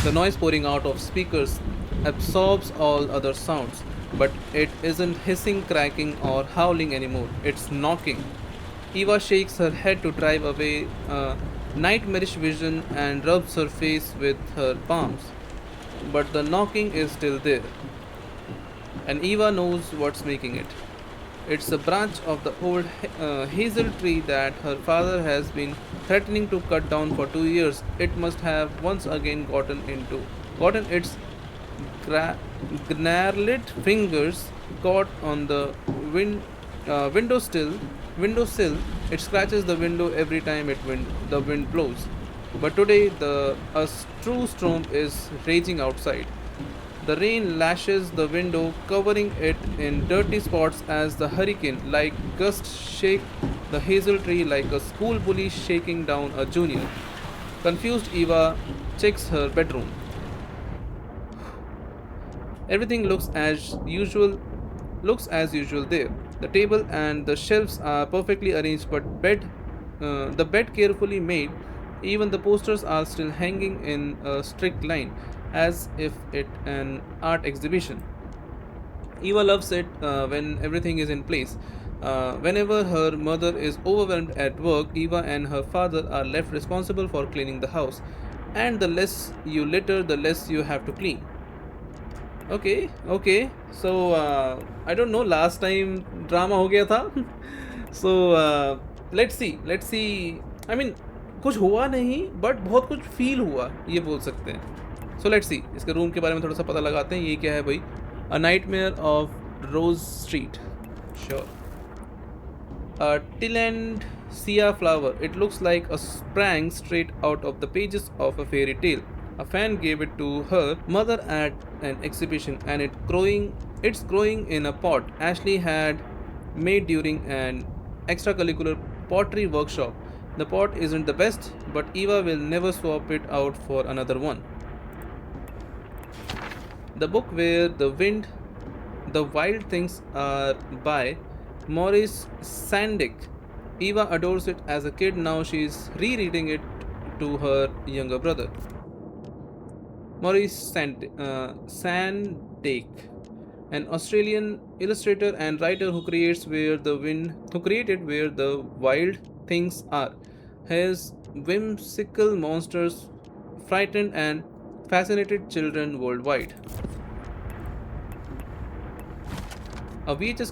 The noise pouring out of speakers absorbs all other sounds, but it isn't hissing, cracking, or howling anymore. It's knocking. Eva shakes her head to drive away a nightmarish vision and rubs her face with her palms. But the knocking is still there, and Eva knows what's making it. It's a branch of the old hazel tree that her father has been threatening to cut down for 2 years. It must have once again gotten its gra- gnarled fingers caught on the win- windowsill. It scratches the window every time the wind blows. But today, true storm is raging outside. The rain lashes the window, covering it in dirty spots as the hurricane like gusts shake the hazel tree like a school bully shaking down a junior. Confused, Eva checks her bedroom. Everything looks as usual there. The table and the shelves are perfectly arranged, but the bed carefully made. Even the posters are still hanging in a strict line, as if it an art exhibition. Eva loves it when everything is in place. Whenever her mother is overwhelmed at work, Eva and her father are left responsible for cleaning the house. And the less you litter, the less you have to clean. Okay, okay. So I don't know. Last time drama हो गया था. So let's see. I mean, कुछ हुआ नहीं, but बहुत कुछ feel हुआ. ये बोल सकते हैं. So let's see. इसके रूम के बारे में थोड़ा सा पता लगाते हैं. ये क्या है भाई? A Nightmare of Rose Street. Sure. A Tilland Sia flower. It looks like a sprang straight out of the pages of a fairy tale. A fan gave it to her mother at an exhibition, and it's growing in a pot Ashley had made during an extracurricular pottery workshop. The pot isn't the best, but Eva will never swap it out for another one. The book where the wild things are by Maurice Sandick. Eva adores it as a kid. Now she's rereading it to her younger brother. Sandick, an Australian illustrator and writer who created Where the Wild Things Are. His whimsical monsters frightened and fascinated children worldwide. A VHS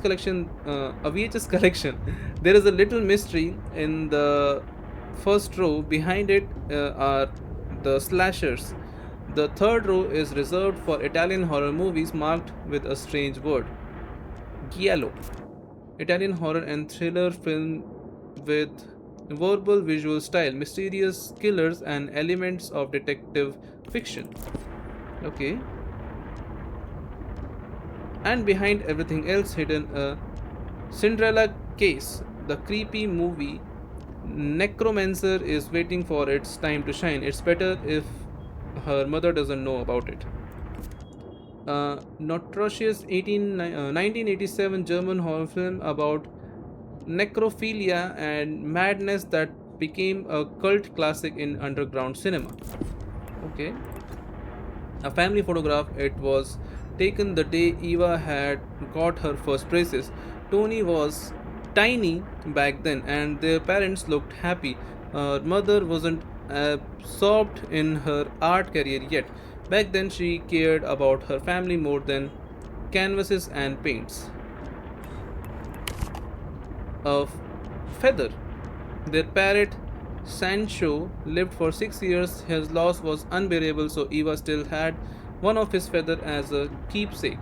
collection. There is a little mystery in the first row. Behind it are the slashers. The third row is reserved for Italian horror movies marked with a strange word. Giallo. Italian horror and thriller film with verbal visual style, mysterious killers, and elements of detective fiction. Okay. And behind everything else, hidden a Cinderella case. The creepy movie Necromancer is waiting for its time to shine. It's better if her mother doesn't know about it. Notorious 1987 German horror film about necrophilia and madness that became a cult classic in underground cinema. Okay. A family photograph. It was taken the day Eva had got her first braces. Tony was tiny back then, and their parents looked happy. Her mother wasn't absorbed in her art career yet. Back then, she cared about her family more than canvases and paints. A feather. Their parrot Sancho lived for 6 years. His loss was unbearable, so Eva still had one of his feathers as a keepsake.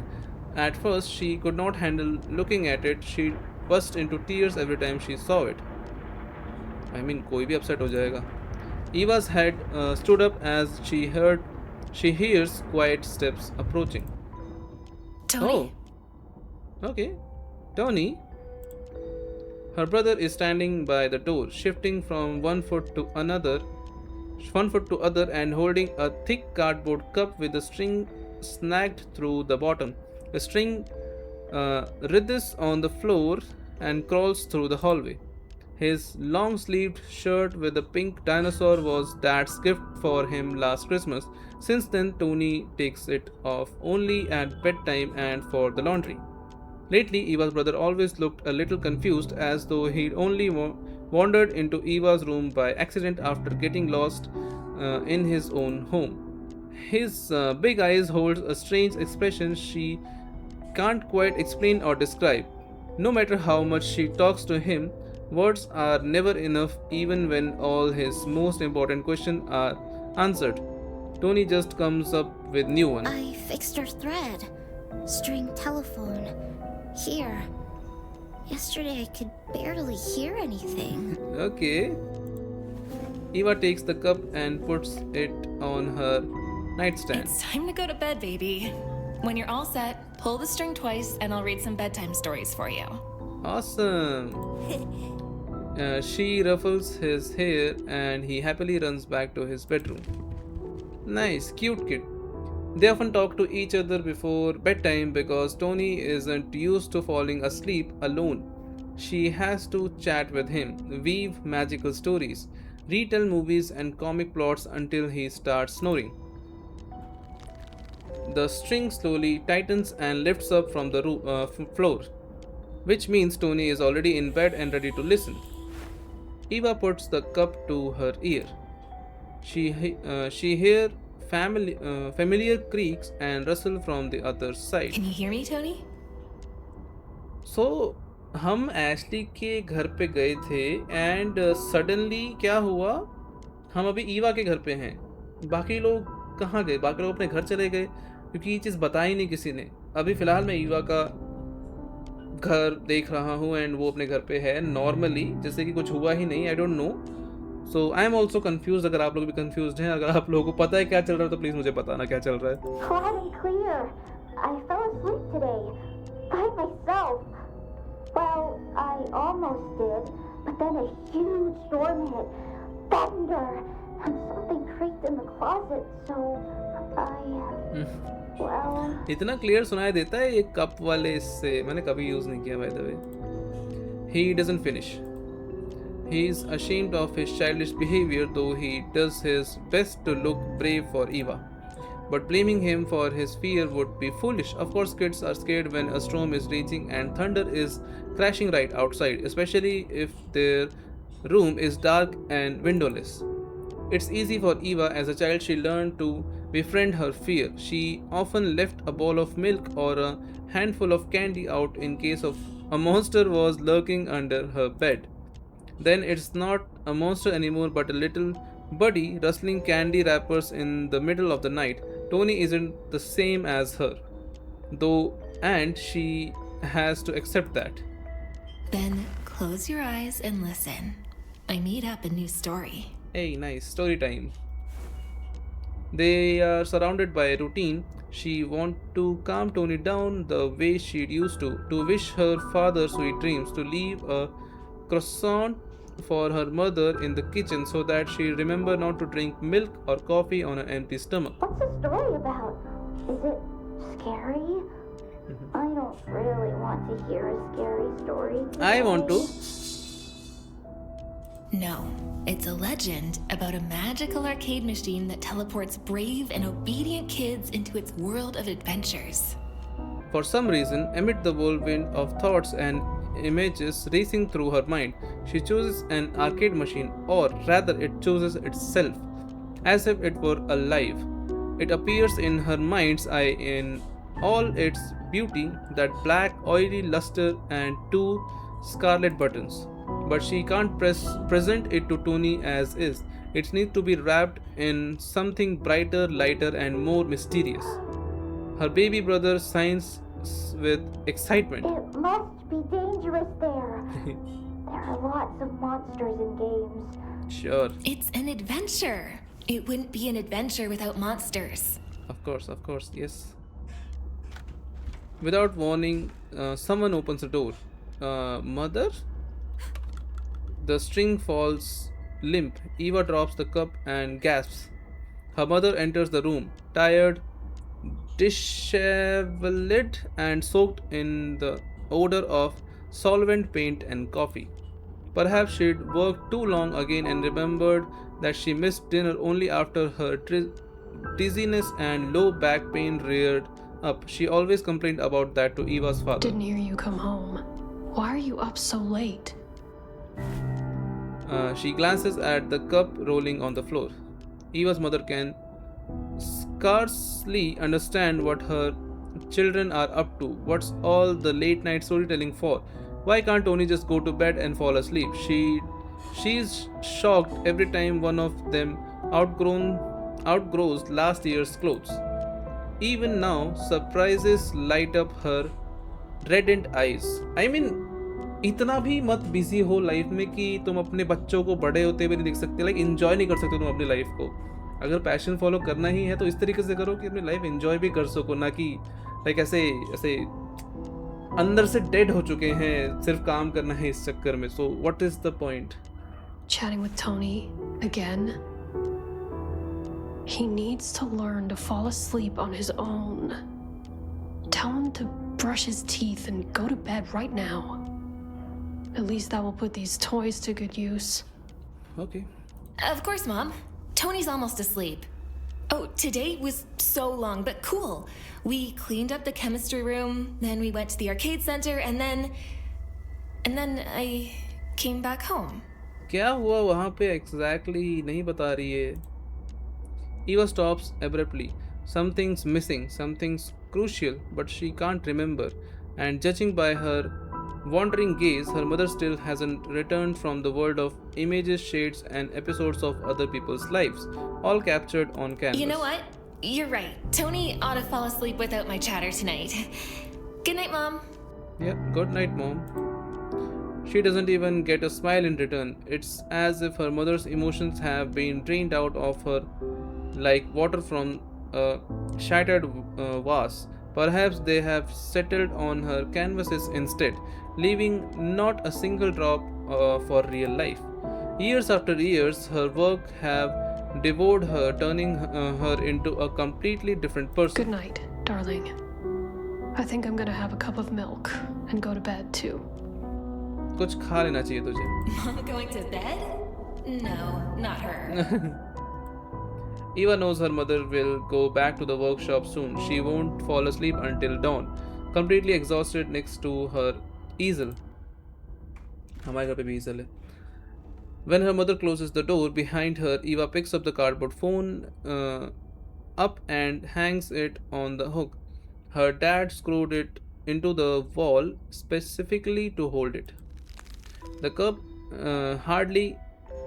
At first, she could not handle looking at it. She burst into tears every time she saw it. I mean, कोई भी upset हो जाएगा. Eva's head stood up as she hears quiet steps approaching. Tony. Oh, okay. Tony. Her brother is standing by the door, shifting from one foot to other, and holding a thick cardboard cup with a string snagged through the bottom. The string writhes on the floor and crawls through the hallway. His long sleeved shirt with a pink dinosaur was Dad's gift for him last Christmas. Since then, Tony takes it off only at bedtime and for the laundry. Lately, Eva's brother always looked a little confused, as though he'd only wandered into Eva's room by accident after getting lost in his own home. His big eyes hold a strange expression she can't quite explain or describe. No matter how much she talks to him, words are never enough even when all his most important questions are answered. Tony just comes up with new one. I fixed her thread. String telephone. Here. Yesterday I could barely hear anything. Okay. Eva takes the cup and puts it on her nightstand. It's time to go to bed, baby. When you're all set, pull the string twice and I'll read some bedtime stories for you. Awesome. She ruffles his hair and he happily runs back to his bedroom. Nice, cute kid. They often talk to each other before bedtime because Tony isn't used to falling asleep alone. She has to chat with him, weave magical stories, retell movies and comic plots until he starts snoring. The string slowly tightens and lifts up from the floor, which means Tony is already in bed and ready to listen. Eva puts the cup to her ear. She hears familiar creaks and rustle from the other side. Can you hear me, Tony? सो हम Ashley के घर पे गए थे and suddenly क्या हुआ, हम अभी ईवा के घर पे हैं. बाकी लोग कहाँ गए? बाकी लोग अपने घर चले गए क्योंकि ये चीज़ बताई नहीं किसी ने. अभी फ़िलहाल मैं ईवा का घर देख रहा हूँ एंड वो अपने घर पे है नॉर्मली, जैसे कि कुछ हुआ ही नहीं. आई don't no. So I am also confuse. अगर आप लोग भी कन्फ्यूज हैं, अगर आप लोगों को पता है क्या चल रहा है तो प्लीज़ मुझे बताना क्या चल रहा है. Loud and clear. I fell asleep today. By myself. Well, I almost did. But then a huge storm hit. Thunder. And something creaked in the closet. So I... Well... इतना क्लियर सुनाई देता है ये कप वाले इससे. मैंने कभी use नहीं किया, by the way. He doesn't finish. He is ashamed of his childish behavior, though he does his best to look brave for Eva. But blaming him for his fear would be foolish. Of course, kids are scared when a storm is raging and thunder is crashing right outside, especially if their room is dark and windowless. It's easy for Eva. As a child, she learned to befriend her fear. She often left a bowl of milk or a handful of candy out in case of a monster was lurking under her bed. Then it's not a monster anymore but a little buddy rustling candy wrappers in the middle of the night. Tony isn't the same as her, though, and she has to accept that. Then close your eyes and listen. I made up a new story. Hey, nice. Story time. They are surrounded by routine. She wants to calm Tony down the way she'd used to wish her father sweet dreams, to leave a croissant for her mother in the kitchen so that she remember not to drink milk or coffee on an empty stomach. What's the story about? Is it scary? I don't really want to hear a scary story today. I want to. No, it's a legend about a magical arcade machine that teleports brave and obedient kids into its world of adventures. For some reason, amid the whirlwind of thoughts and images racing through her mind, she chooses an arcade machine, or rather, it chooses itself, as if it were alive. It appears in her mind's eye in all its beauty, that black, oily luster and two scarlet buttons. But she can't present it to Tony as is. It needs to be wrapped in something brighter, lighter, and more mysterious. Her baby brother signs with excitement. It must be dangerous there. There are lots of monsters in games. Sure. It's an adventure. It wouldn't be an adventure without monsters. Of course, yes. Without warning, someone opens the door. Mother? The string falls limp. Eva drops the cup and gasps. Her mother enters the room, tired, disheveled, and soaked in the odor of solvent, paint, and coffee. Perhaps she'd worked too long again and remembered that she missed dinner only after her dizziness and low back pain reared up. She always complained about that to Eva's father. Didn't hear you come home. Why are you up so late? She glances at the cup rolling on the floor. Eva's mother can scarcely understand what her children are up to. What's all the late night storytelling for? Why can't Tony just go to bed and fall asleep? She's shocked every time one of them outgrows last year's clothes. Even now, surprises light up her reddened eyes. I mean, इतना भी मत busy हो life में कि तुम अपने बच्चों को बड़े होते हुए नहीं देख सकते, लाइक एंजॉय नहीं कर सकते तुम अपनी लाइफ को. अगर पैशन फॉलो करना ही है तो इस तरीके से करो कि अपनी लाइफ एंजॉय भी कर सको, ना कि लाइक ऐसे ऐसे अंदर से डेड हो चुके हैं, सिर्फ काम करना है इस चक्कर में. So what is the point? Chatting with Tony again? He needs to learn to fall asleep on his own. Tell him to brush his teeth and go to bed right now. At least that will put these toys to good use. Okay. Of course, Mom. Tony's almost asleep. Oh, today was so long, but cool. We cleaned up the chemistry room, then we went to the arcade center, and then I came back home. क्या हुआ वहाँ पे exactly नहीं बता रही है. Eva stops abruptly. Something's missing, something's crucial, but she can't remember. And judging by her wandering gaze, her mother still hasn't returned from the world of images, shades, and episodes of other people's lives, all captured on canvas. You know what? You're right. Tony ought to fall asleep without my chatter tonight. Good night, Mom. Yeah, good night, Mom. She doesn't even get a smile in return. It's as if her mother's emotions have been drained out of her like water from a shattered vase. Perhaps they have settled on her canvases instead, leaving not a single drop for real life. Years after years, her work have devoured her, turning her into a completely different person. Good night, darling. I think I'm gonna have a cup of milk and go to bed too. कुछ खा लेना चाहिए तुझे. Mom going to bed? No, not her. Eva knows her mother will go back to the workshop soon. She won't fall asleep until dawn, completely exhausted next to her easel. हमारे घर पे भी easel है. When her mother closes the door behind her, Eva picks up the cardboard phone up and hangs it on the hook. Her dad screwed it into the wall specifically to hold it. The cup hardly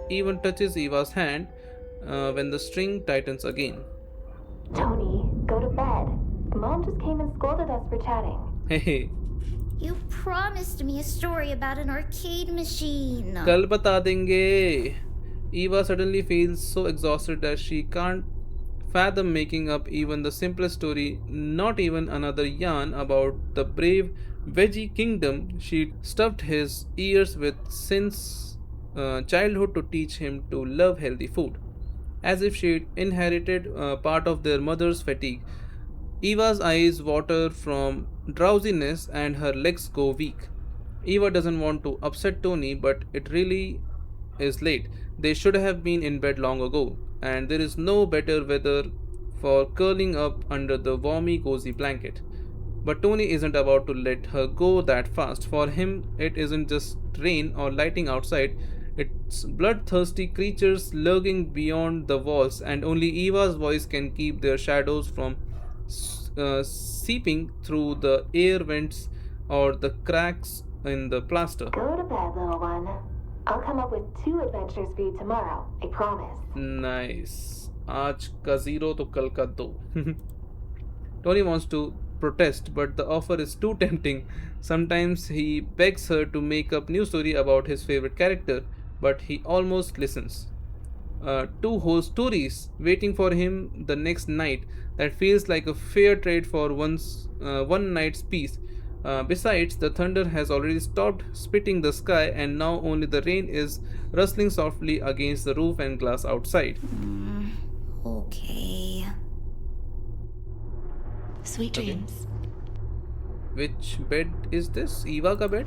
even touches Eva's hand when the string tightens again. Tony, go to bed. Mom just came and scolded us for chatting. Hey, You promised me a story about an arcade machine. कल बता देंगे. Eva suddenly feels so exhausted that she can't fathom making up even the simplest story, not even another yarn about the brave veggie kingdom she stuffed his ears with since childhood to teach him to love healthy food. As if she'd inherited part of their mother's fatigue. Eva's eyes water from drowsiness and her legs go weak. Eva doesn't want to upset Tony, but it really is late. They should have been in bed long ago, and there is no better weather for curling up under the warmy, cozy blanket. But Tony isn't about to let her go that fast. For him, it isn't just rain or lighting outside, it's bloodthirsty creatures lurking beyond the walls, and only Eva's voice can keep their shadows from seeping through the air vents or the cracks in the plaster. Go to bed, little one. I'll come up with 2 adventures for you tomorrow, I promise. Nice. आज का 0 तो कल का 2. Tony wants to protest, but the offer is too tempting. Sometimes he begs her to make up new story about his favorite character, but he almost listens. 2 whole stories waiting for him the next night. That feels like a fair trade for one night's peace. Besides, the thunder has already stopped spitting the sky, and now only the rain is rustling softly against the roof and glass outside. Okay. Sweet Okay. dreams. Which bed is this? Eva ka bed?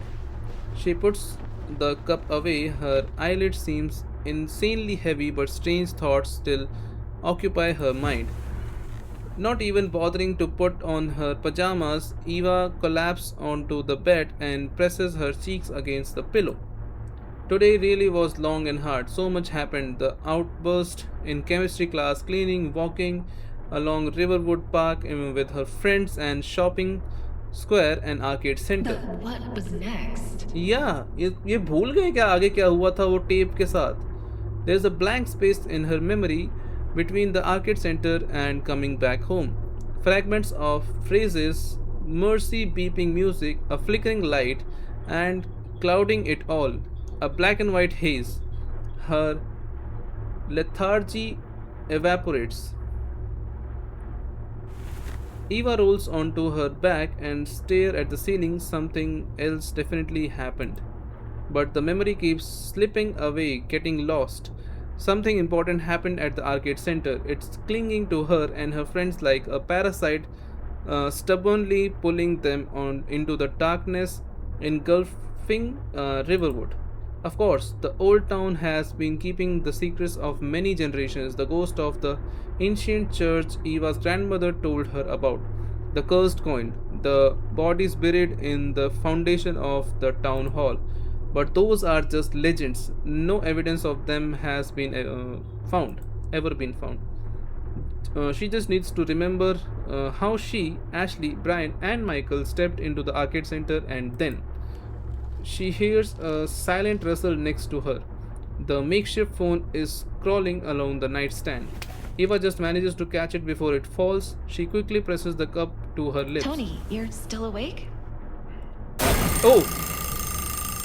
She puts the cup away, her eyelid seems insanely heavy, but strange thoughts still occupy her mind. Not even bothering to put on her pajamas, Eva collapses onto the bed and presses her cheeks against the pillow. Today really was long and hard. So much happened. The outburst in chemistry class, cleaning, walking along Riverwood Park with her friends, and shopping square and arcade center. But what was next? या ये भूल गए क्या आगे क्या हुआ था वो टेप के साथ. There's a blank space in her memory between the arcade center and coming back home. Fragments of phrases, mercy beeping music, a flickering light, and clouding it all. A black and white haze. Her lethargy evaporates. Eva rolls onto her back and stares at the ceiling. Something else definitely happened. But the memory keeps slipping away, getting lost. Something important happened at the arcade center. It's clinging to her and her friends like a parasite, stubbornly pulling them on into the darkness, engulfing Riverwood. Of course, the old town has been keeping the secrets of many generations. The ghost of the ancient church Eva's grandmother told her about, the cursed coin, the bodies buried in the foundation of the town hall. But those are just legends. No evidence of them has been found, ever been found. She just needs to remember how she, Ashley, Brian, and Michael stepped into the arcade center, and then she hears a silent rustle next to her. The makeshift phone is crawling along the nightstand. Eva just manages to catch it before it falls. She quickly presses the cup to her lips. Tony, you're still awake? Oh!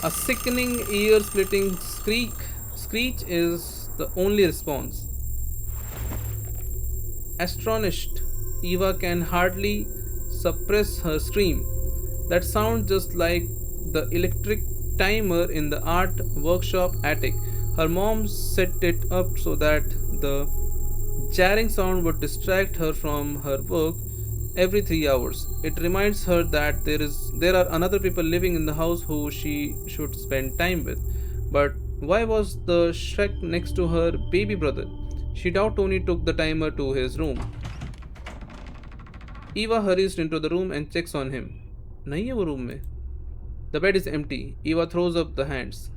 A sickening, ear splitting screech is the only response. Astonished, Eva can hardly suppress her scream. That sounds just like the electric timer in the art workshop attic. Her mom set it up so that the jarring sound would distract her from her work every 3 hours. It reminds her that there are another people living in the house who she should spend time with. But why was the Shrek next to her baby brother? She doubt Tony took the timer to his room. Eva hurries into the room and checks on him. नहीं है वो room में. The bed is empty. Eva throws up the hands.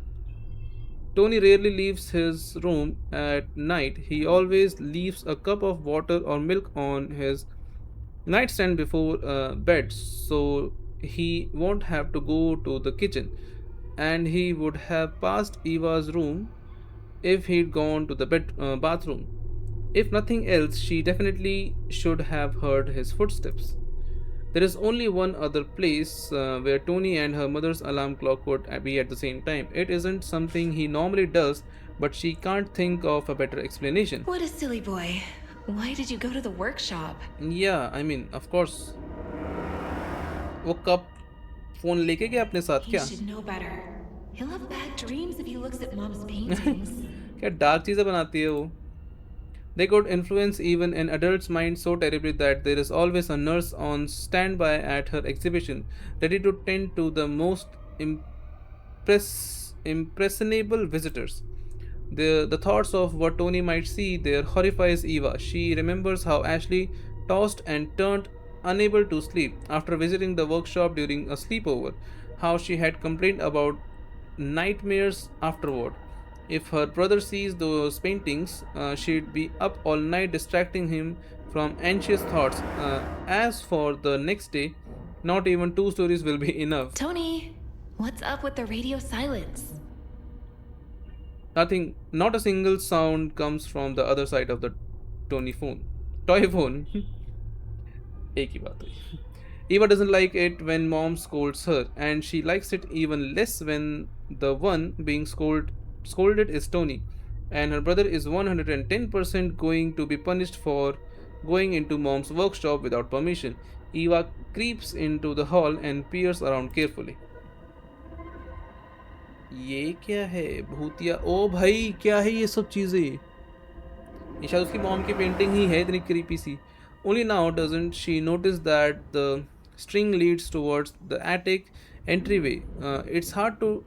Tony rarely leaves his room at night. He always leaves a cup of water or milk on his nightstand before bed, so he won't have to go to the kitchen. And he would have passed Eva's room if he'd gone to the bathroom. If nothing else, she definitely should have heard his footsteps. There is only one other place where Tony and her mother's alarm clock could be at the same time. It isn't something he normally does, but she can't think of a better explanation. What a silly boy. Why did you go to the workshop? Yeah, I mean, of course. वो कब phone लेके गया अपने साथ He क्या? should know better. He'll have bad dreams if he looks at mom's paintings. क्या dark चीज़ें बनाती है वो? They could influence even an adult's mind so terribly that there is always a nurse on standby at her exhibition, ready to tend to the most impressionable visitors. The thoughts of what Tony might see there horrifies Eva. She remembers how Ashley tossed and turned, unable to sleep, after visiting the workshop during a sleepover, how she had complained about nightmares afterward. If her brother sees those paintings, she'd be up all night distracting him from anxious thoughts. As for the next day, not even two stories will be enough. Tony, what's up with the radio silence? Nothing, not a single sound comes from the other side of the Tony phone. Toy phone. एक ही बात हुई. Eva doesn't like it when mom scolds her, and she likes it even less when the one being scolded is Tony, and her brother is 110% going to be punished for going into mom's workshop without permission. Eva creeps into the hall and peers around carefully. ये क्या है भूतिया ओ भाई क्या है ये सब चीज़ें ये शायद उसकी मॉम की पेंटिंग ही है इतनी क्रीपी सी only now doesn't she notice that the string leads towards the attic entryway. It's hard to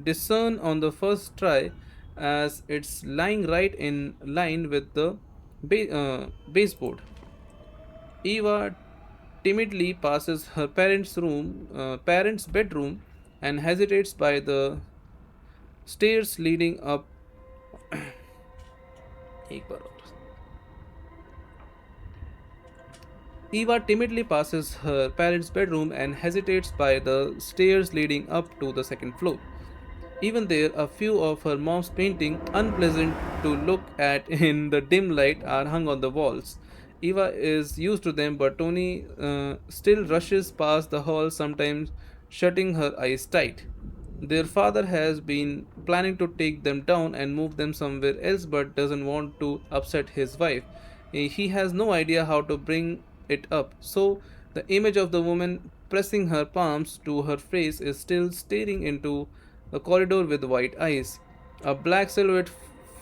discern on the first try, as it's lying right in line with the baseboard. Eva timidly passes her parents' bedroom, and hesitates by the stairs leading up. एक बार और. Eva timidly passes her parents' bedroom and hesitates by the stairs leading up to the second floor. Even there, a few of her mom's paintings, unpleasant to look at in the dim light, are hung on the walls. Eva is used to them, but Tony still rushes past the hall, sometimes shutting her eyes tight. Their father has been planning to take them down and move them somewhere else, but doesn't want to upset his wife. He has no idea how to bring it up. So, the image of the woman pressing her palms to her face is still staring into the corridor with white eyes. A black silhouette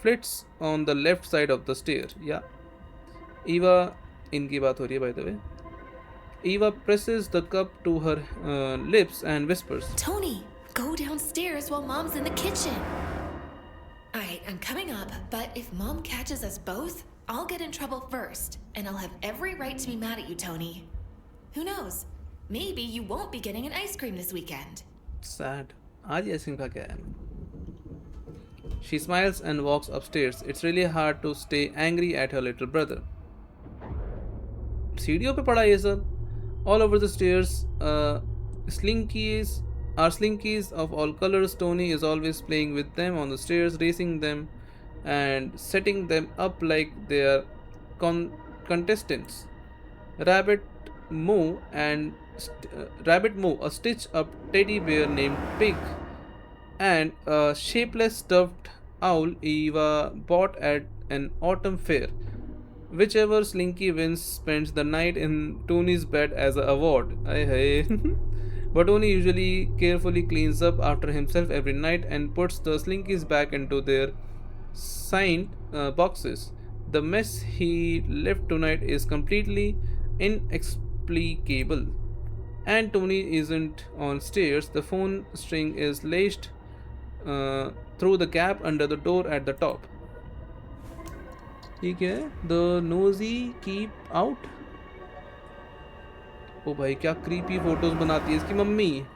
flits on the left side of the stair. Yeah, Eva, इनकी बात हो रही है by the way. Eva presses the cup to her lips and whispers, Tony, go downstairs while Mom's in the kitchen. Alright, I'm coming up, but if Mom catches us both, I'll get in trouble first, and I'll have every right to be mad at you, Tony. Who knows? Maybe you won't be getting an ice cream this weekend. sad. आज ये ice cream खा के आया मैं. She smiles and walks upstairs. It's really hard to stay angry at her little brother. सीढ़ियों पे पड़ा ये सब. All over the stairs, slinkies are slinkies of all colors. Tony is always playing with them on the stairs, racing them and setting them up like they are contestants. Rabbit Rabbit Moo, a stitch-up teddy bear named Pig, and a shapeless stuffed owl Eva bought at an autumn fair. Whichever Slinky wins spends the night in Tony's bed as an award. Aye, hey. But Tony usually carefully cleans up after himself every night and puts the Slinkies back into their signed boxes. The mess he left tonight is completely inexplicable. And Tony isn't on stairs. The phone string is laced through the gap under the door at the top. ठीक है. The nosy keep out. ओ भाई क्या creepy photos बनाती है इसकी mummy.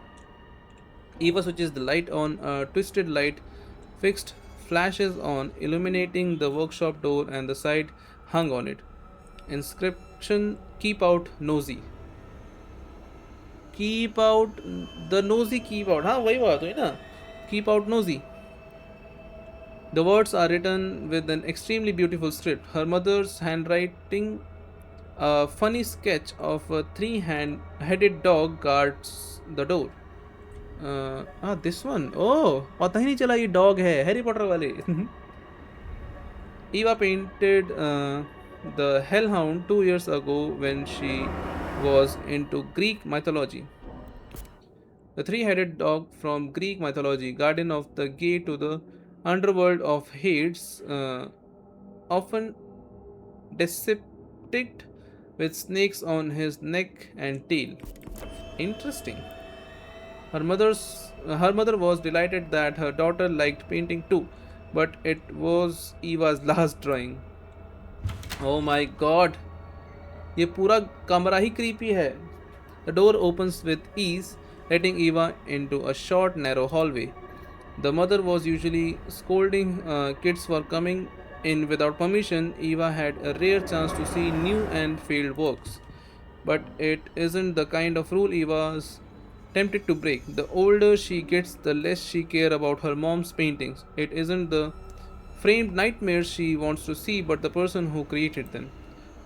Eva switches the light on. A twisted light fixed flashes on, illuminating the workshop door and the side hung on it. Inscription: Keep out, nosy. Keep out, the nosy keep out. हाँ वही बात हुई ना. Keep out, nosy. The words are written with an extremely beautiful script. Her mother's handwriting, a funny sketch of a three-headed dog guards the door. This one. Oh, पता ही नहीं चला ये dog है. Harry Potter वाले. Eva painted the hellhound 2 years ago when she was into Greek mythology. The three-headed dog from Greek mythology, guardian of the gate to the underworld of Hades, often depicted with snakes on his neck and tail. Interesting. Her mother was delighted that her daughter liked painting too, but it was Eva's last drawing. Oh my god. ये पूरा कमरा ही creepy है. The door opens with ease, letting Eva into a short, narrow hallway. The mother was usually scolding kids for coming in without permission. Eva had a rare chance to see new and failed works. But it isn't the kind of rule Eva's tempted to break. The older she gets, the less she cares about her mom's paintings. It isn't the framed nightmares she wants to see, but the person who created them.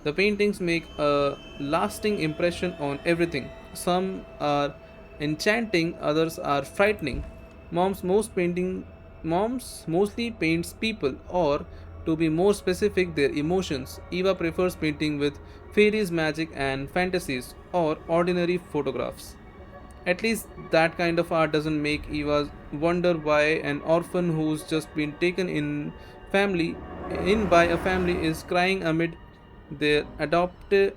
The paintings make a lasting impression on everything. Some are enchanting, others are frightening. Moms mostly paints people, or to be more specific, their emotions. Eva prefers painting with fairies, magic, and fantasies, or ordinary photographs. At least that kind of art doesn't make Eva wonder why an orphan who's just been taken in by a family is crying amid their adoptive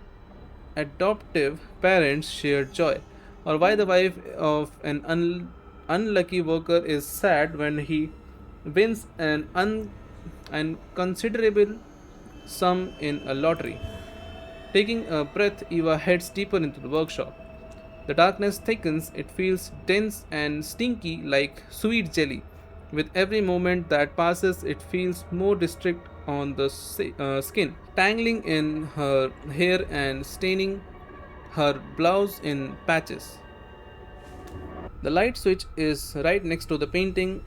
parents' shared joy, or why the wife of an unlucky worker is sad when he wins an considerable sum in a lottery. Taking a breath, Eva heads deeper into the workshop. The darkness thickens, it feels dense and stinky like sweet jelly. With every moment that passes, it feels more distinct on the skin, tangling in her hair and staining her blouse in patches. The light switch is right next to the painting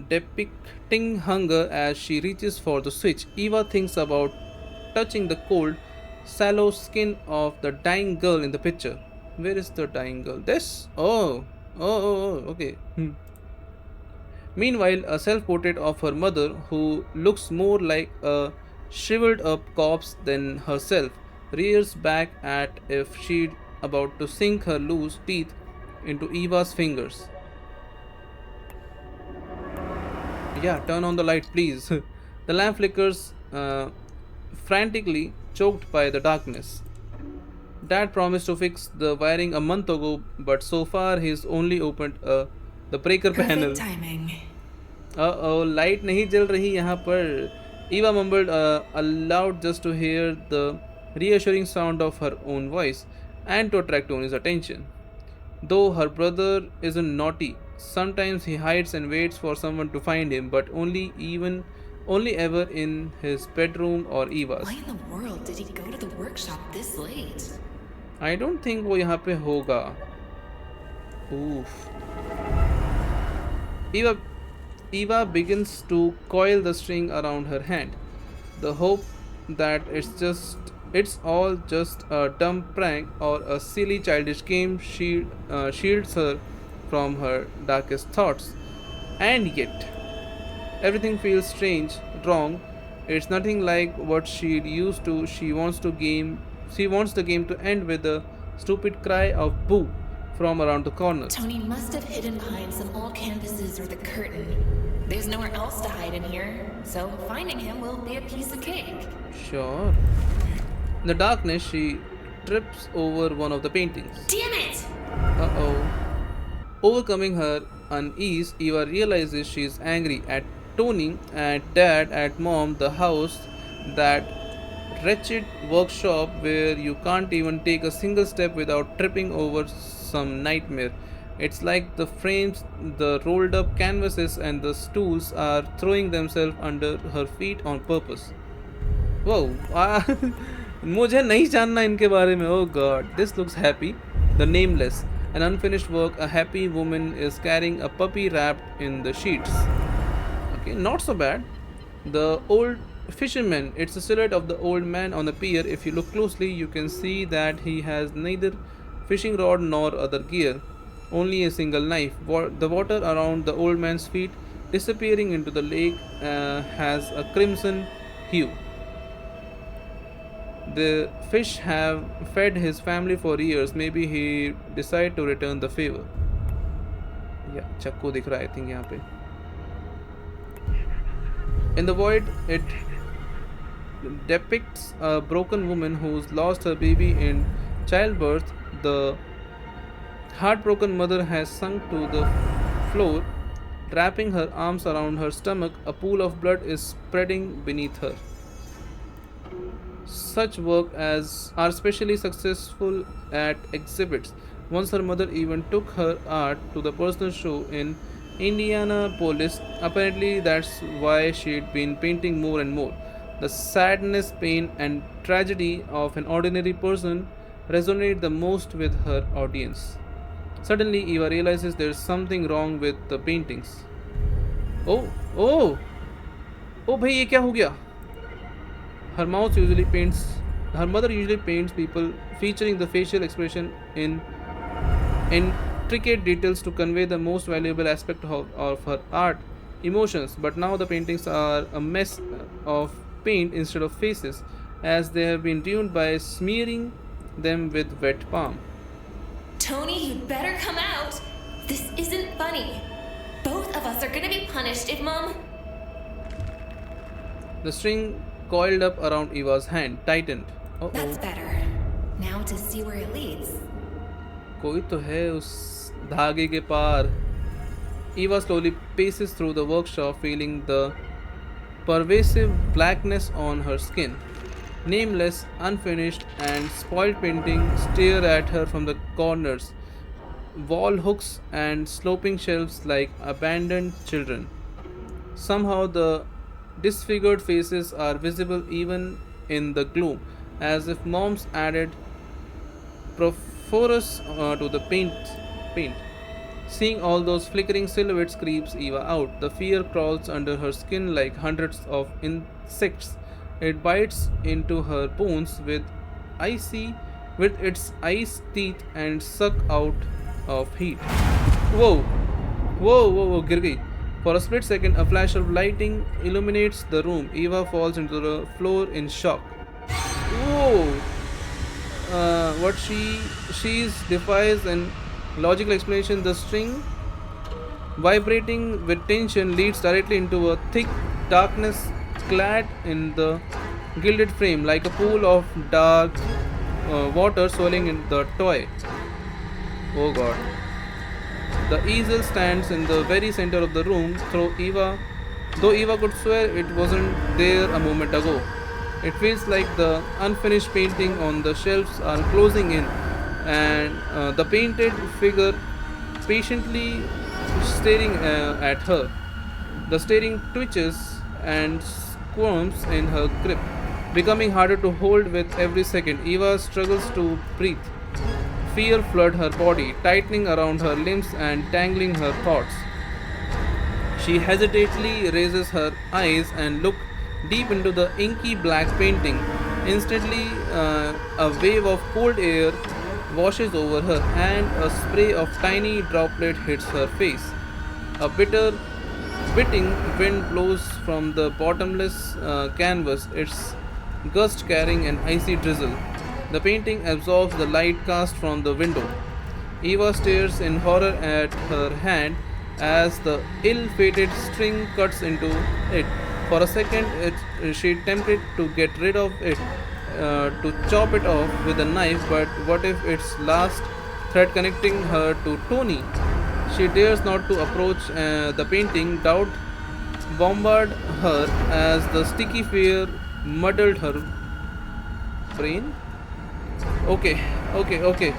depicting hunger as she reaches for the switch. Eva thinks about touching the cold, sallow skin of the dying girl in the picture. Where is the dying girl? This? Okay. Meanwhile, a self portrait of her mother, who looks more like a shriveled up corpse than herself, rears back at if she'd about to sink her loose teeth into Eva's fingers. Yeah, turn on the light, please. The lamp flickers frantically, choked by the darkness. Dad promised to fix the wiring a month ago, but so far he's only opened the breaker panel. Perfect timing. Oh, light नहीं जल रही यहाँ पर. Eva mumbled aloud just to hear the reassuring sound of her own voice and to attract Tony's attention. Though her brother isn't naughty, sometimes he hides and waits for someone to find him, but only ever in his bedroom or Eva's. Why in the world did he go to the workshop this late? I don't think वो यहाँ पे होगा. Oof. Eva begins to coil the string around her hand. The hope that it's all just a dumb prank or a silly childish game shields her from her darkest thoughts. And yet, everything feels strange, wrong. It's nothing like what she'd used to. She wants the game to end with a stupid cry of boo from around the corner. Tony must have hidden behind some old canvases or the curtain. There's nowhere else to hide in here, so finding him will be a piece of cake. Sure. In the darkness, she trips over one of the paintings. Damn it! Uh-oh. Overcoming her unease, Eva realizes she is angry at Tony, at Dad, at Mom, the house, that wretched workshop where you can't even take a single step without tripping over some nightmare. It's like the frames, the rolled up canvases, and the stools are throwing themselves under her feet on purpose. Whoa. मुझे नहीं जानना इनके बारे में. Oh god, this looks happy. The Nameless, an unfinished work. A happy woman is carrying a puppy wrapped in the sheets. Okay, not so bad. The old fisherman, it's a silhouette of the old man on the pier. If you look closely, you can see that he has neither fishing rod nor other gear, only a single knife. The water around the old man's feet, disappearing into the lake, has a crimson hue. The fish have fed his family for years. Maybe he decided to return the favor. Yeah, चक्कू दिख रहा है I think यहाँ पे. In the void, it depicts a broken woman who's lost her baby in childbirth. The heartbroken mother has sunk to the floor, wrapping her arms around her stomach. A pool of blood is spreading beneath her. Such work as are especially successful at exhibits. Once her mother even took her art to the personal show in Indianapolis. Apparently, that's why she'd been painting more and more. The sadness, pain, and tragedy of an ordinary person resonate the most with her audience. Suddenly, Eva realizes there's something wrong with the paintings. Oh, oh, oh, भाई ये क्या हो गया? Her mother usually paints people featuring the facial expression in intricate details to convey the most valuable aspect of her art, emotions. But now the paintings are a mess of paint instead of faces, as they have been ruined by smearing them with wet palm. Tony, you better come out! This isn't funny. Both of us are gonna be punished if Mom... The string coiled up around Eva's hand tightened. That's better. Now to see where it leads. कोई तो है उस धागे के पार. Eva slowly paces through the workshop, feeling the pervasive blackness on her skin. Nameless, unfinished, and spoiled paintings stare at her from the corners, wall hooks and sloping shelves like abandoned children. Somehow the disfigured faces are visible even in the gloom, as if moms added phosphorus to the paint. Seeing all those flickering silhouettes creeps Eva out. The fear crawls under her skin like hundreds of insects. It bites into her bones icy with its ice teeth and suck out of heat. Whoa! Whoa, गिर गई. For a split second, a flash of lighting illuminates the room. Eva falls into the floor in shock. Whoa! What she's defies an logical explanation. The string, vibrating with tension, leads directly into a thick darkness clad in the gilded frame, like a pool of dark water swirling in the toy. Oh god. The easel stands in the very center of the room, though Eva could swear it wasn't there a moment ago. It feels like the unfinished painting on the shelves are closing in, and the painted figure patiently staring at her. The staring twitches and squirms in her grip, becoming harder to hold with every second. Eva struggles to breathe. Fear flooded her body, tightening around her limbs and tangling her thoughts. She hesitantly raises her eyes and looks deep into the inky black painting. Instantly, a wave of cold air washes over her, and a spray of tiny droplets hits her face. A biting wind blows from the bottomless canvas, its gust carrying an icy drizzle. The painting absorbs the light cast from the window. Eva stares in horror at her hand as the ill-fated string cuts into it. For a second, she tempted to get rid of it, to chop it off with a knife, but what if its last thread connecting her to Tony? She dares not to approach the painting. Doubt bombarded her as the sticky fear muddled her brain. Okay okay okay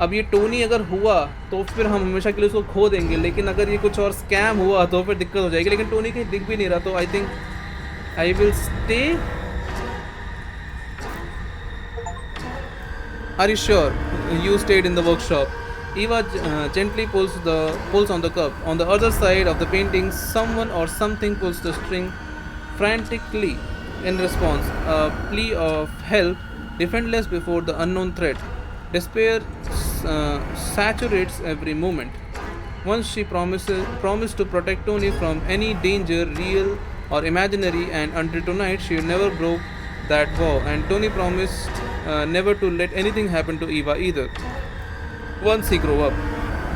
अब ये Tony अगर हुआ तो फिर हम हमेशा के लिए उसको खो देंगे, लेकिन अगर ये कुछ और स्कैम हुआ तो फिर दिक्कत हो जाएगी. लेकिन टोनी कहीं दिख भी नहीं रहा, तो I think I will stay. Are you sure you stayed in the workshop? Eva gently pulls on the cup. On the other side of the painting, someone or something pulls the string frantically. In response, a plea of help, defenseless before the unknown threat. Despair saturates every moment. Once she promised to protect Tony from any danger, real or imaginary, and until tonight she never broke that vow. And Tony promised never to let anything happen to Eva either. Once he grew up,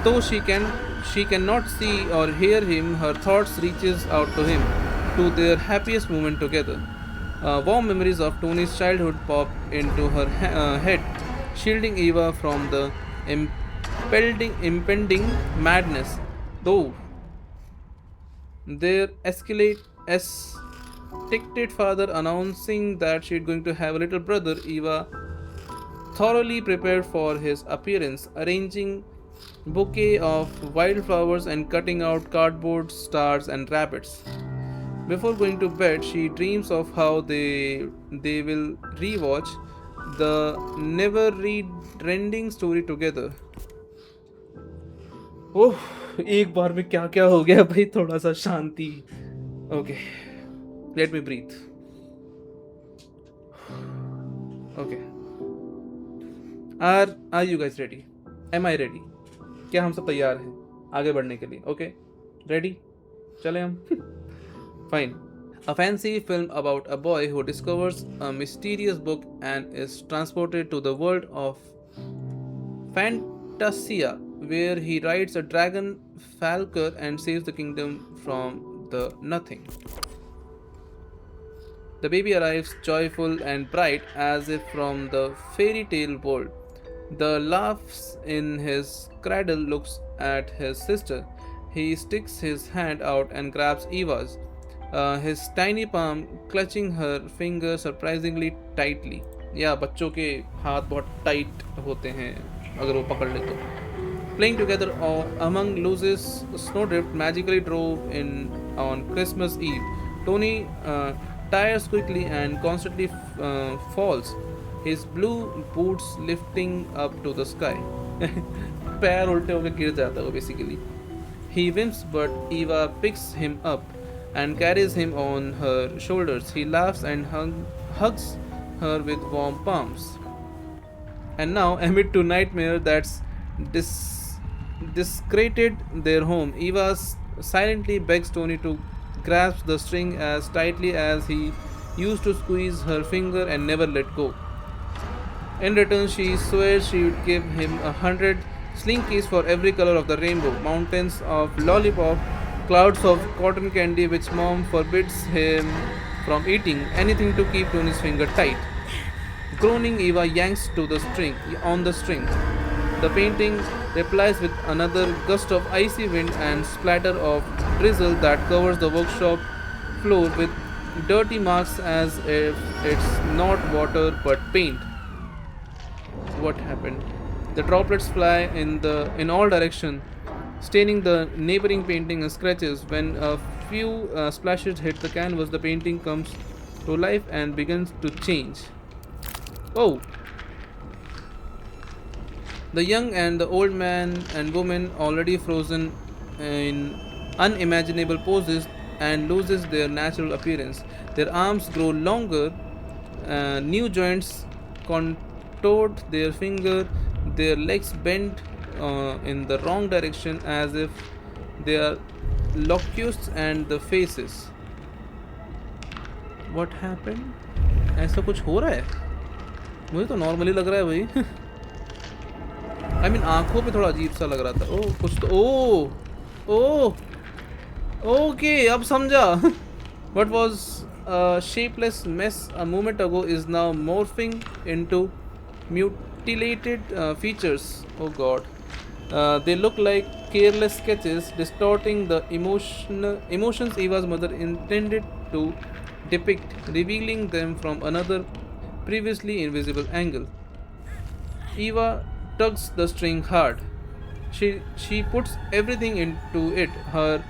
though she cannot see or hear him, her thoughts reaches out to him, to their happiest moment together. Warm memories of Tony's childhood pop into her head, shielding Eva from the impending madness. Though their escalated father announcing that she's going to have a little brother, Eva thoroughly prepared for his appearance, arranging bouquet of wildflowers and cutting out cardboard stars and rabbits. Before going to bed, she dreams of how they will rewatch the never ending story together. ओह, एक बार में क्या क्या हो गया भाई, थोड़ा सा शांति. Okay, let me breathe. Okay, are you guys ready? Am I ready? क्या हम सब तैयार हैं आगे बढ़ने के लिए? Okay, ready? चले हम. Fine. A fancy film about a boy who discovers a mysterious book and is transported to the world of Fantasia, where he rides a dragon falcon and saves the kingdom from the nothing. The baby arrives joyful and bright as if from the fairy tale world. The laughs in his cradle, looks at his sister, He sticks his hand out and grabs Eva's, his tiny palm clutching her finger surprisingly tightly. या बच्चों के हाथ बहुत tight होते हैं अगर वो पकड़ ले तो. Playing together among Lucy's snowdrift magically drove in on Christmas Eve. Tony tires quickly and constantly falls, his blue boots lifting up to the sky. पैर उल्टे होकर गिर जाता है वो basically. He wimps, but Eva picks him up and carries him on her shoulders. He laughs and hugs her with warm palms. And now, amid to nightmare that's discreted their home, Eva silently begs Tony to grasp the string as tightly as he used to squeeze her finger and never let go. In return, she swears she would give him 100 slinkies for every color of the rainbow, mountains of lollipop, clouds of cotton candy which mom forbids him from eating, anything to keep Tony's finger tight. Groaning, Eva yanks on the string. The painting replies with another gust of icy wind and splatter of drizzle that covers the workshop floor with dirty marks as if it's not water but paint. What happened? The droplets fly in all directions, staining the neighboring painting and scratches. When a few splashes hit the canvas, the painting comes to life and begins to change. Oh! The young and the old man and woman, already frozen in unimaginable poses and loses their natural appearance. Their arms grow longer, new joints contort their finger, their legs bend in the wrong direction as if they are locusts and the faces. What happened? ऐसा कुछ हो रहा है? मुझे तो normally लग रहा है भाई. I mean आंखों पे थोड़ा अजीब सा लग रहा था. ओह कुछ तो ओह ओके अब समझा. What was a shapeless mess a moment ago is now morphing into mutilated features. Oh god. They look like careless sketches distorting the emotions Eva's mother intended to depict, revealing them from another previously invisible angle. Eva tugs the string hard. She puts everything into it, her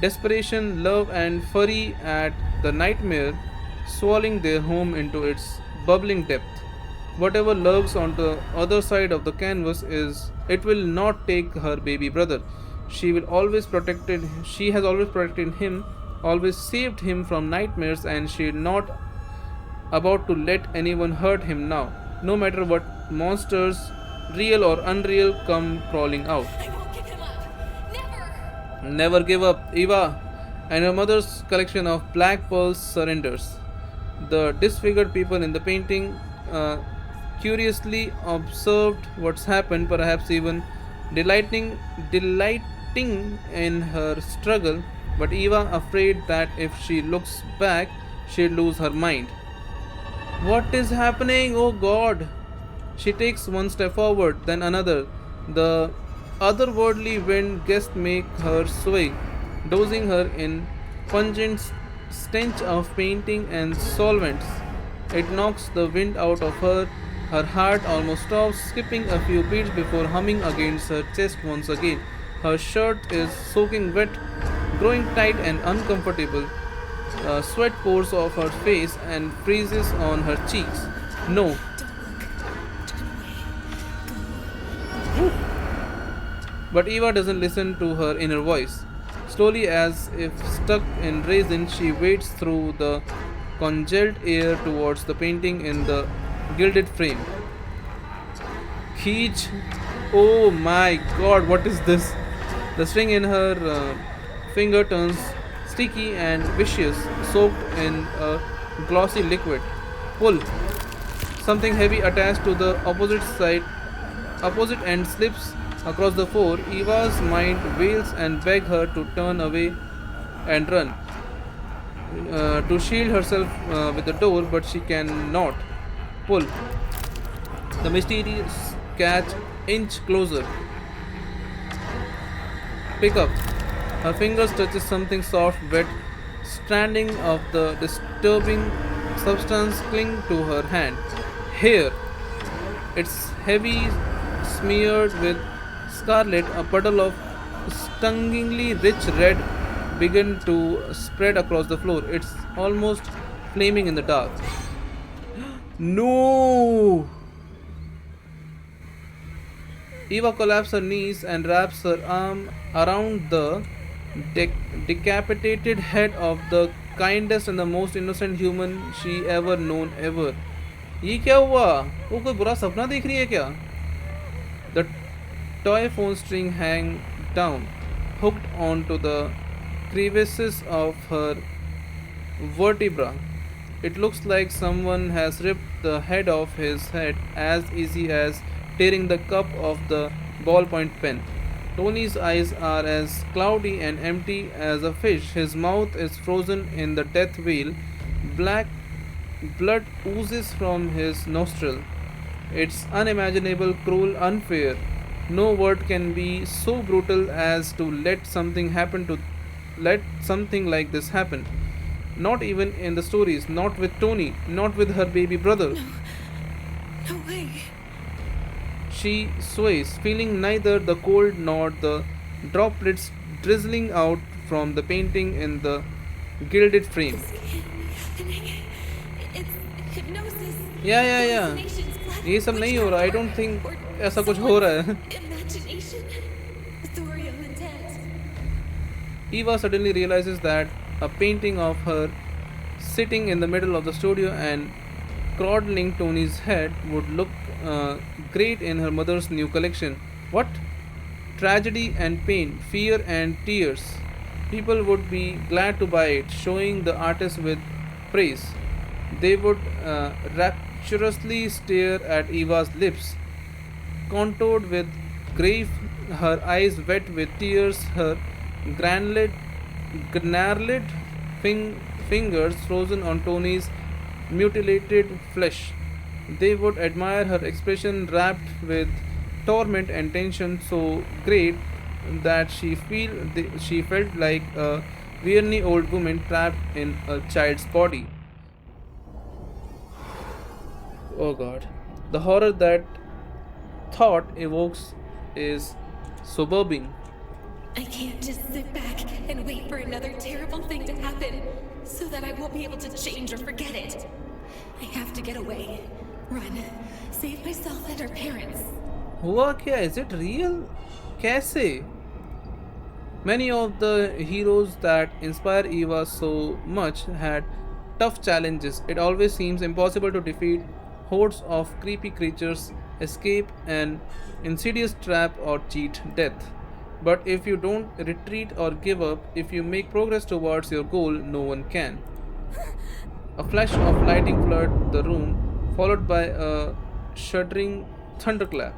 desperation, love and fury at the nightmare swallowing their home into its bubbling depth. Whatever lurks on the other side of the canvas it will not take her baby brother. She has always protected him, always saved him from nightmares, and she is not about to let anyone hurt him now, no matter what monsters, real or unreal, come crawling out. I won't give him up. Never. Never give up, Eva. And her mother's collection of black pearls surrenders. The disfigured people in the painting curiously observed what's happened, perhaps even delighting in her struggle, but Eva afraid that if she looks back, she'll lose her mind. What is happening? Oh god! She takes one step forward, then another. The otherworldly wind gusts make her sway, dosing her in pungent stench of painting and solvents. It knocks the wind out of her. Her heart almost stops, skipping a few beats before humming against her chest once again. Her shirt is soaking wet, growing tight and uncomfortable. Sweat pours off her face and freezes on her cheeks. No. But Eva doesn't listen to her inner voice. Slowly, as if stuck in resin, she wades through the congealed air towards the painting in the gilded frame. Keech! Oh my god, what is this? The string in her finger turns sticky and viscous, soaked in a glossy liquid. Pull! Something heavy attached to the opposite end slips across the floor. Eva's mind wails and begs her to turn away and run. To shield herself with the door, but she cannot. Pull. The mysterious catch inch closer. Pick up. Her fingers touches something soft, wet, stranding of the disturbing substance cling to her hand. Hair. It's heavy, smeared with scarlet. A puddle of stingingly rich red began to spread across the floor. It's almost flaming in the dark. No! Eva collapses her knees and wraps her arm around the decapitated head of the kindest and the most innocent human she ever known ever. ये क्या हुआ? वो कोई बुरा सपना देख रही है क्या? The toy phone string hang down, hooked onto the crevices of her vertebra. It looks like someone has ripped the head off his head as easy as tearing the cup of the ballpoint pen. Tony's eyes are as cloudy and empty as a fish. His mouth is frozen in the death veil. Black blood oozes from his nostril. It's unimaginable, cruel, unfair. No word can be so brutal as to let something like this happen. Not even in the stories, not with Tony, not with her baby brother. No way. She sways, feeling neither the cold nor the droplets drizzling out from the painting in the gilded frame. It's hypnosis. Yeah. Hallucinations, ये सब नहीं हो रहा. I don't think or ऐसा कुछ हो रहा है. imagination. Authorial intent. Eva suddenly realizes that a painting of her sitting in the middle of the studio and cradling Tony's head would look great in her mother's new collection. What? Tragedy and pain, fear and tears. People would be glad to buy it, showing the artist with praise. They would rapturously stare at Eva's lips, contoured with grief, her eyes wet with tears, her gnarled fingers frozen on Tony's mutilated flesh. They would admire her expression wrapped with torment and tension so great that she felt like a weary old woman trapped in a child's body. Oh god. The horror that thought evokes is suburban. I can't just sit back and wait for another terrible thing to happen so that I won't be able to change or forget it. I have to get away. Run. Save myself and our parents. हुआ क्या? Is it real? कैसे? Many of the heroes that inspire Eva so much had tough challenges. It always seems impossible to defeat hordes of creepy creatures, escape an insidious trap, or cheat death. But if you don't retreat or give up, if you make progress towards your goal, no one can. A flash of lightning flooded the room, followed by a shuddering thunderclap.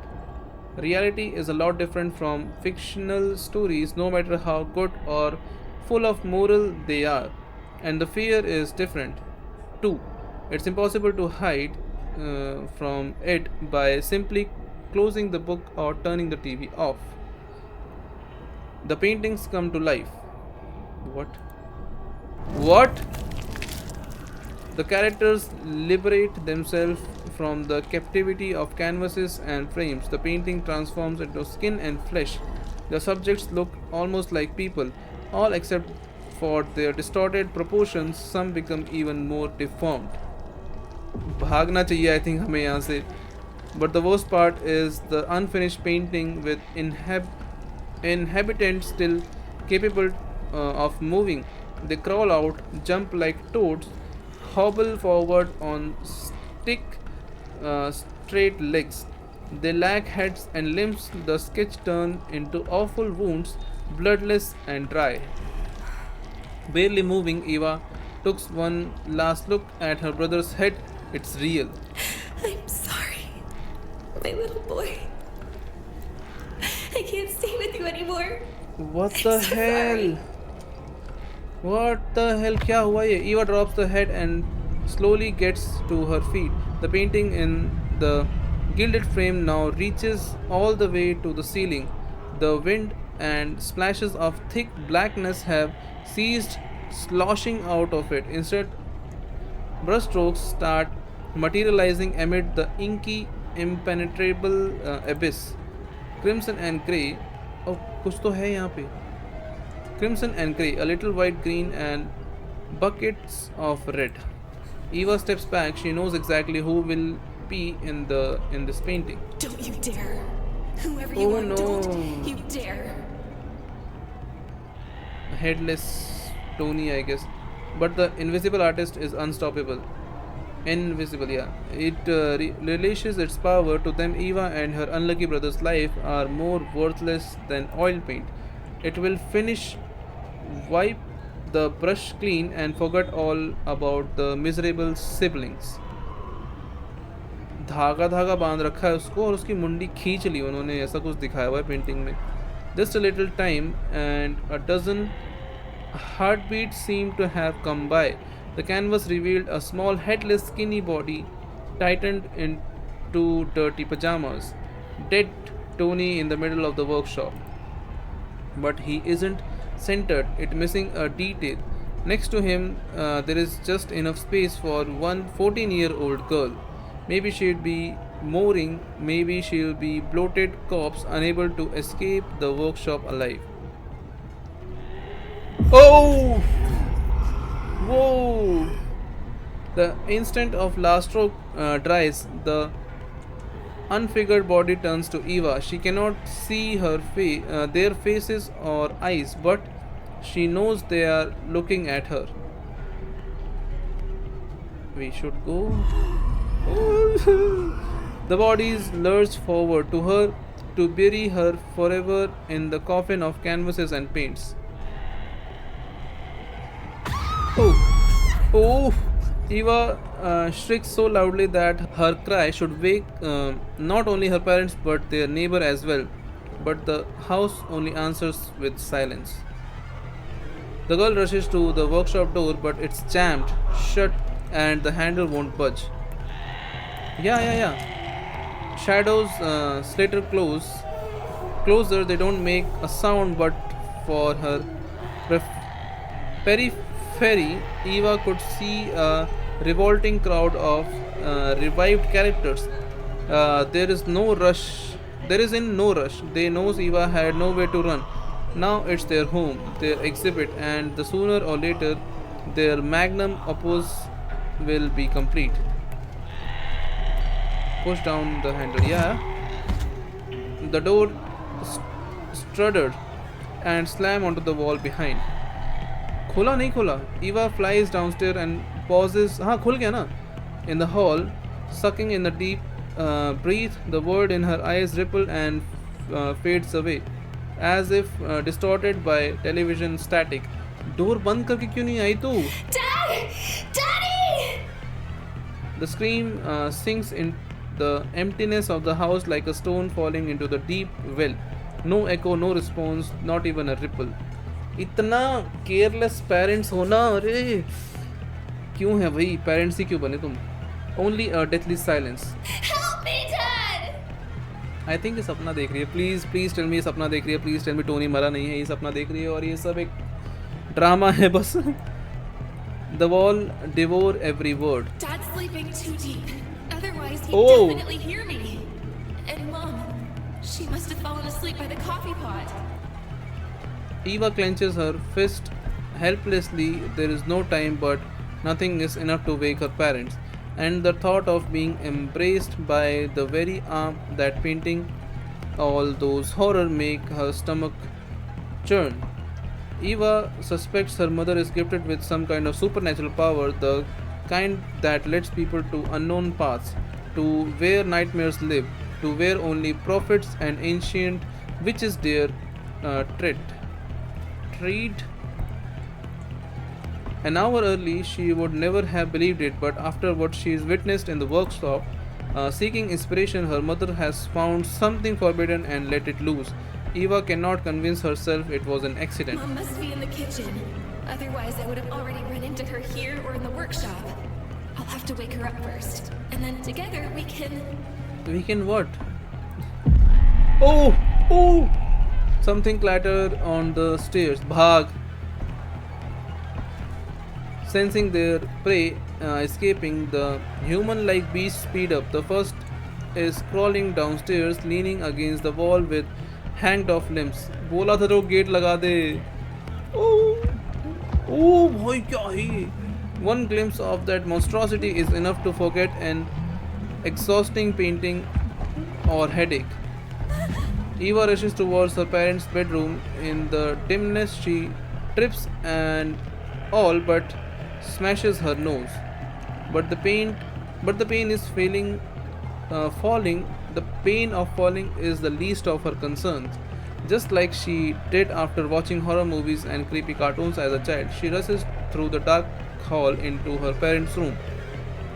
Reality is a lot different from fictional stories, no matter how good or full of moral they are. And the fear is different, too. It's impossible to hide from it by simply closing the book or turning the TV off. The paintings come to life. What? What? The characters liberate themselves from the captivity of canvases and frames. The painting transforms into skin and flesh. The subjects look almost like people, all except for their distorted proportions. Some become even more deformed. भागना चाहिए I think हमें यहाँ से. But the worst part is the unfinished painting with inhabitants still capable of moving. They crawl out, jump like toads, hobble forward on straight legs. They lack heads and limbs. The sketch turn into awful wounds, bloodless and dry. Barely moving, Eva took one last look at her brother's head. It's real. I'm sorry, my little boy. I can't stay with you anymore. What the hell? What the hell? क्या हुआ ये? Eva drops the head and slowly gets to her feet. The painting in the gilded frame now reaches all the way to the ceiling. The wind and splashes of thick blackness have ceased sloshing out of it. Instead, brushstrokes start materializing amid the inky, impenetrable abyss. Crimson and grey. Oh, कुछ तो है यहाँ पे. Crimson and grey, a little white, green, and buckets of red. Eva steps back. She knows exactly who will be in this painting. Don't you dare. Whoever you Oh are, no. don't you dare. Headless Tony, I guess. But the invisible artist is unstoppable. Invisible, yeah. It relinquishes its power to them. Eva and her unlucky brother's life are more worthless than oil paint. It will finish, wipe the brush clean, and forget all about the miserable siblings. धागा धागा बांध रखा है उसको और उसकी मुंडी खींच ली उन्होंने, ऐसा कुछ दिखाया हुआ है पेंटिंग में. Just a little time and a dozen heartbeats seemed to have come by. The canvas revealed a small headless skinny body tightened into dirty pajamas. Dead Tony in the middle of the workshop. But he isn't centered, it missing a detail. Next to him, there is just enough space for one 14-year-old girl. Maybe she'd be mooring, maybe she'll be bloated corpse unable to escape the workshop alive. Oh! Whoa! The instant of last stroke dries, the unfigured body turns to Eva. She cannot see their faces or eyes, but she knows they are looking at her. We should go. The bodies lurch forward to her to bury her forever in the coffin of canvases and paints. Oh! Oh! Eva shrieks so loudly that her cry should wake not only her parents but their neighbor as well. But the house only answers with silence. The girl rushes to the workshop door, but it's jammed shut and the handle won't budge. Yeah. Shadows slater closer. They don't make a sound, but for her periphery, Eva could see a revolting crowd of revived characters. There is no rush. There is in no rush. They knows Eva had nowhere to run. Now it's their home, their exhibit, and the sooner or later their magnum opus will be complete. Push down the handle. Yeah. The door strutted and slammed onto the wall behind. खोला नहीं खोला. Eva flies downstairs and pauses. हाँ खुल गया ना. In the hall, sucking in the deep breath, the world in her eyes ripple and fades away, as if distorted by television static. Door बंद करके क्यों नहीं आई तू? Dad! Daddy! The scream sinks in the emptiness of the house like a stone falling into the deep well. No echo, no response, not even a ripple. इतना careless parents होना, अरे क्यों है भाई? पेरेंट्स ही क्यों बने तुम? Only a deathly silence. Help me, Dad! I think ये सपना देख रही है. प्लीज टेल मी ये सपना देख रही है. प्लीज टेल मी टोनी मरा नहीं है. ये सपना देख रही है और ये सब एक ड्रामा है बस. The wall devour every word. Dad's sleeping too deep. Otherwise, he'd Oh. definitely hear me. And Mom, she must have fallen asleep by the coffee pot. Eva clenches her fist helplessly. There is no time, but nothing is enough to wake her parents. And the thought of being embraced by the very arm that painting all those horror make her stomach churn. Eva suspects her mother is gifted with some kind of supernatural power, the kind that leads people to unknown paths, to where nightmares live, to where only prophets and ancient witches dare tread. An hour early, she would never have believed it, but after what she's witnessed in the workshop, seeking inspiration, her mother has found something forbidden and let it loose. Eva cannot convince herself it was an accident. Mom must be in the kitchen. Otherwise, I would have already run into her here or in the workshop. I'll have to wake her up first. And then together we can... We can what? Oh! Something clattered on the stairs. Bhag! Sensing their prey escaping, the human like beasts speed up. The first is crawling downstairs, leaning against the wall with hanged off limbs. बोला था तो gate लगा दे. Oh boy, क्या है? One glimpse of that monstrosity is enough to forget an exhausting painting or headache. Eva rushes towards her parents' bedroom. In the dimness, she trips and all but smashes her nose. But the pain, but the pain is falling. The pain of falling is the least of her concerns. Just like she did after watching horror movies and creepy cartoons as a child, she rushes through the dark hall into her parents' room.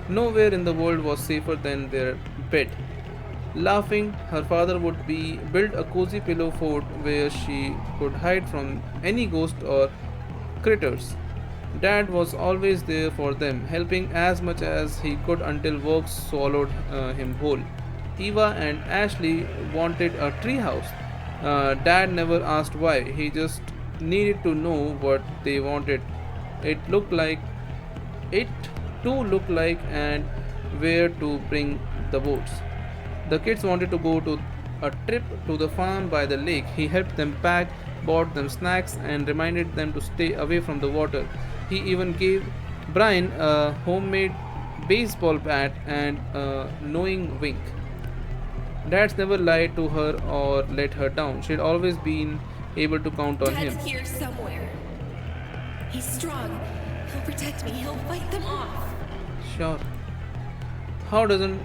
Nowhere in the world was safer than their bed. Laughing, her father would be build a cozy pillow fort where she could hide from any ghost or critters. Dad was always there for them, helping as much as he could until work swallowed him whole. Eva and Ashley wanted a treehouse. Dad never asked why, he just needed to know what they wanted. It looked like it to look like and where to bring the boats. The kids wanted to go to a trip to the farm by the lake. He helped them pack, bought them snacks, and reminded them to stay away from the water. He even gave Brian a homemade baseball bat and a knowing wink. Dad's never lied to her or let her down. She'd always been able to count on him. Dad's here somewhere. He's strong. He'll protect me. He'll fight them off. Sure. How doesn't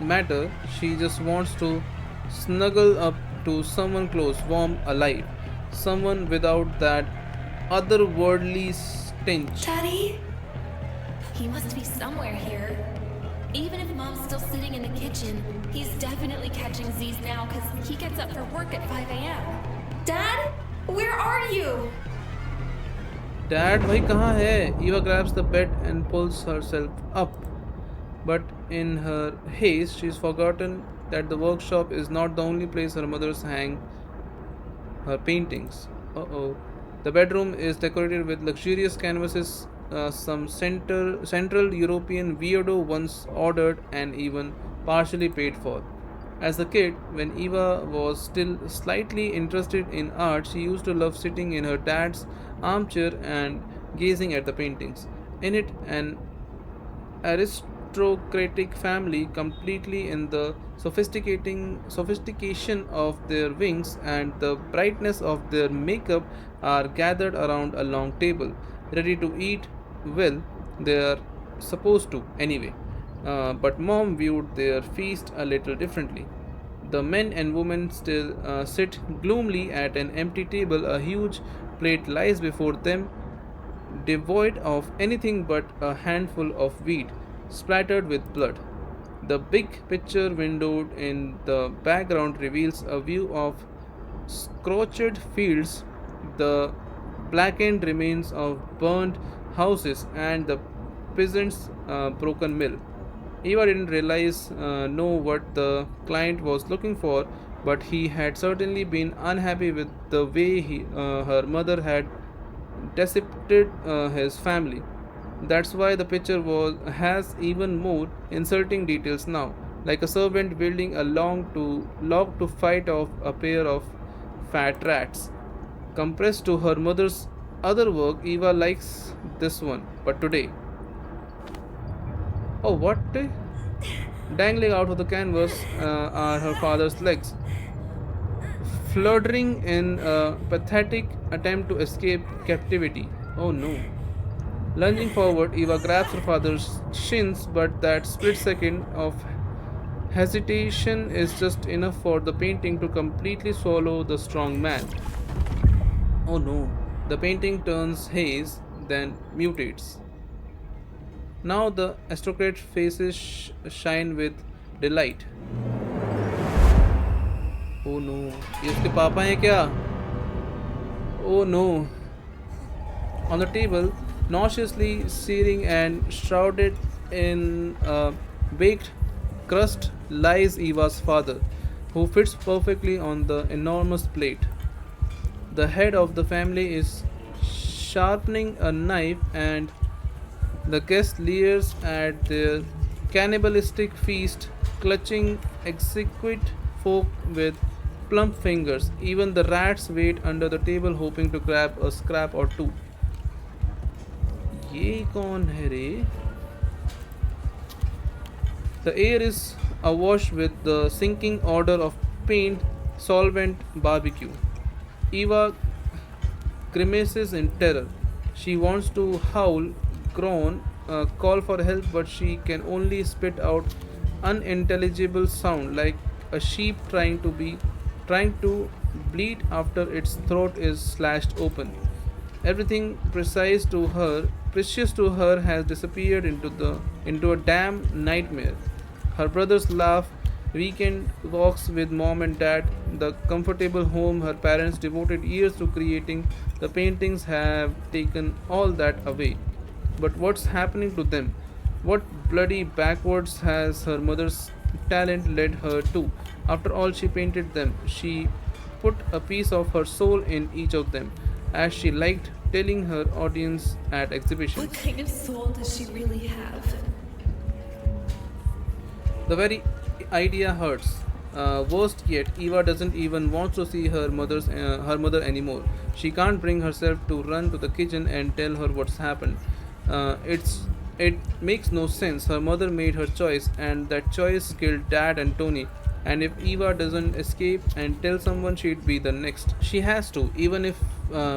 matter? She just wants to snuggle up to someone close, warm, alive. Someone without that otherworldly stench. Daddy? He must be somewhere here. Even if Mom's still sitting in the kitchen, he's definitely catching Z's now because he gets up for work at 5 a.m. Dad? Where are you? Dad, भाई कहाँ है? Eva grabs the bed and pulls herself up. But in her haste, she's forgotten that the workshop is not the only place her mother's hang her paintings. Uh-oh. The bedroom is decorated with luxurious canvases some Central European weirdo once ordered and even partially paid for. As a kid, when Eva was still slightly interested in art, she used to love sitting in her dad's armchair and gazing at the paintings. In it, an aristocratic family, completely in the sophistication of their wings and the brightness of their makeup, are gathered around a long table, ready to eat. Well, they are supposed to anyway. But mom viewed their feast a little differently. The men and women still sit gloomily at an empty table. A huge plate lies before them, devoid of anything but a handful of wheat, splattered with blood. The big picture window in the background reveals a view of scorched fields, the blackened remains of burned houses, and the peasants' broken mill. Eva didn't know what the client was looking for, but he had certainly been unhappy with the way her mother had dissected his family. That's why the picture has even more insulting details now, like a servant building a log to fight off a pair of fat rats. Compressed to her mother's other work, Eva likes this one, but today. Oh, what? Dangling out of the canvas are her father's legs, fluttering in a pathetic attempt to escape captivity. Oh no. Lunging forward, Eva grabs her father's shins, but that split second of hesitation is just enough for the painting to completely swallow the strong man. Oh no. The painting turns haze, then mutates. Now the aristocrat faces shine with delight. Oh no. ये उसके पापा हैं क्या? Oh no. On the table, nauseously searing and shrouded in a baked crust, lies Eva's father, who fits perfectly on the enormous plate. The head of the family is sharpening a knife, and the guest leers at their cannibalistic feast, clutching exquisite fork with plump fingers. Even the rats wait under the table, hoping to grab a scrap or two. ये कौन है रे? The air is awash with the sinking odor of paint, solvent, barbecue. Eva grimaces in terror. She wants to howl, groan, call for help, but she can only spit out unintelligible sound like a sheep trying to bleat after its throat is slashed open. Everything precious to her, has disappeared into a damn nightmare. Her brothers laugh, weekend walks with mom and dad, the comfortable home her parents devoted years to creating, the paintings have taken all that away. But what's happening to them? What bloody backwards has her mother's talent led her to? After all, she painted them. She put a piece of her soul in each of them, as she liked telling her audience at What exhibitions. kind of soul does she really have? The very idea hurts. Worst yet, Eva doesn't even want to see her mother anymore. She can't bring herself to run to the kitchen and tell her what's happened. It makes no sense. Her mother made her choice, and that choice killed Dad and Tony. And if Eva doesn't escape and tell someone, she'd be the next. She has to, even if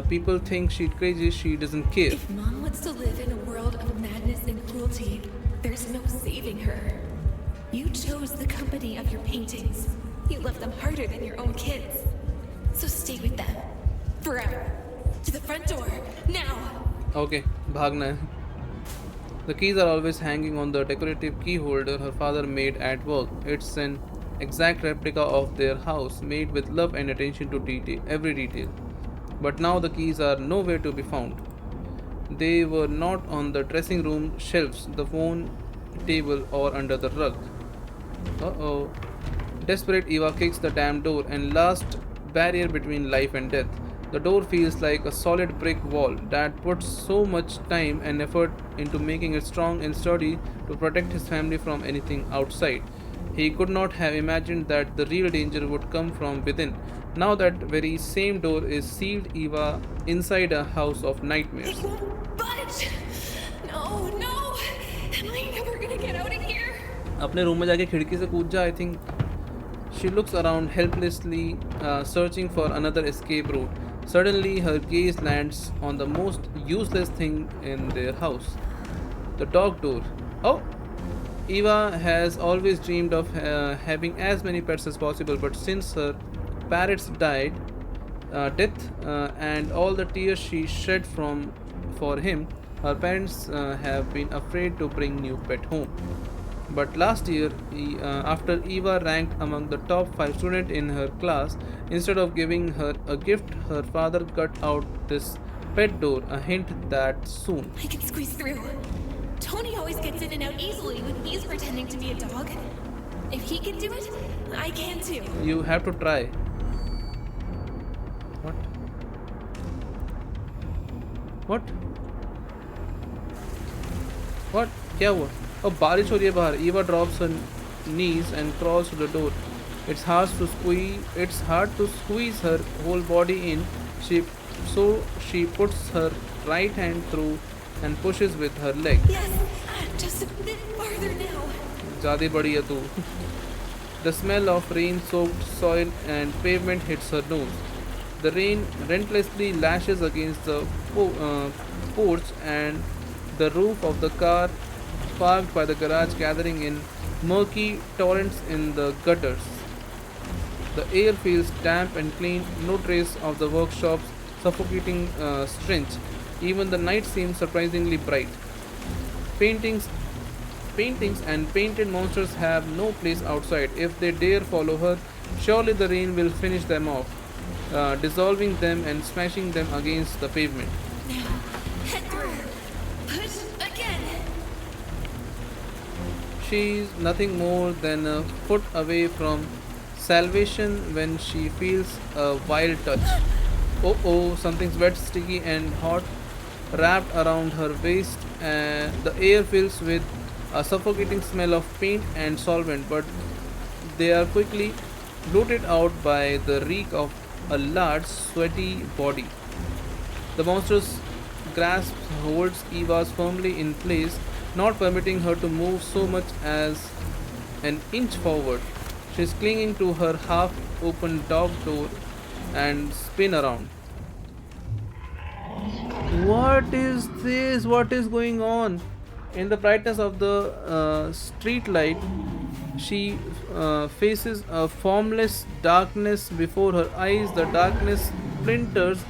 people think she's crazy. She doesn't care. If Mom wants to live in a world of madness and cruelty, there's no saving her. You chose the company of your paintings. You love them harder than your own kids. So stay with them. Forever. To the front door. Now! Okay, भागना है. The keys are always hanging on the decorative key holder her father made at work. It's an exact replica of their house, made with love and attention to every detail. But now the keys are nowhere to be found. They were not on the dressing room shelves, the phone table, or under the rug. Uh-oh. Desperate, Eva kicks the damn door and last barrier between life and death. The door feels like a solid brick wall that puts so much time and effort into making it strong and sturdy to protect his family from anything outside. He could not have imagined that the real danger would come from within. Now that very same door is sealed Eva inside a house of nightmares. It won't budge! No, no! Am I never gonna get out of here? अपने room में जाके खिड़की से कूद जा. I think she looks around helplessly, searching for another escape route. Suddenly, her gaze lands on the most useless thing in their house, the dog door. Oh! Eva has always dreamed of having as many pets as possible, but since her parrots death, and all the tears she shed for him, her parents have been afraid to bring new pet home. But last year, after Eva ranked among the top 5 students in her class, instead of giving her a gift, her father cut out this pet door, a hint that soon. I can squeeze through. Tony always gets in and out easily when he's pretending to be a dog. If he can do it, I can too. You have to try. What? What? What? क्या हुआ? Oh, बारिश हो रही है बाहर. Eva drops her knees and crawls to the door. It's hard to squeeze her whole body in. She puts her right hand through and pushes with her leg. Yes, just a bit farther now. ज़्यादा बड़ी है तू. The smell of rain-soaked soil and pavement hits her nose. The rain relentlessly lashes against the porch and the roof of the car parked by the garage, gathering in murky torrents in the gutters. The air feels damp and clean, no trace of the workshop's suffocating stench. Even the night seems surprisingly bright. Paintings and painted monsters have no place outside. If they dare follow her, surely the rain will finish them off, dissolving them and smashing them against the pavement. Now, head through. Push again. She's nothing more than a foot away from salvation when she feels a wild touch. Oh oh, something's wet, sticky, and hot wrapped around her waist, and the air fills with a suffocating smell of paint and solvent, but they are quickly blotted out by the reek of a large, sweaty body. The monster grasps holds Eva's firmly in place, not permitting her to move so much as an inch forward. She is clinging to her half open dog door and spin around. What is this? What is going on? In the brightness of the street light, she faces a formless darkness before her eyes. The darkness splinters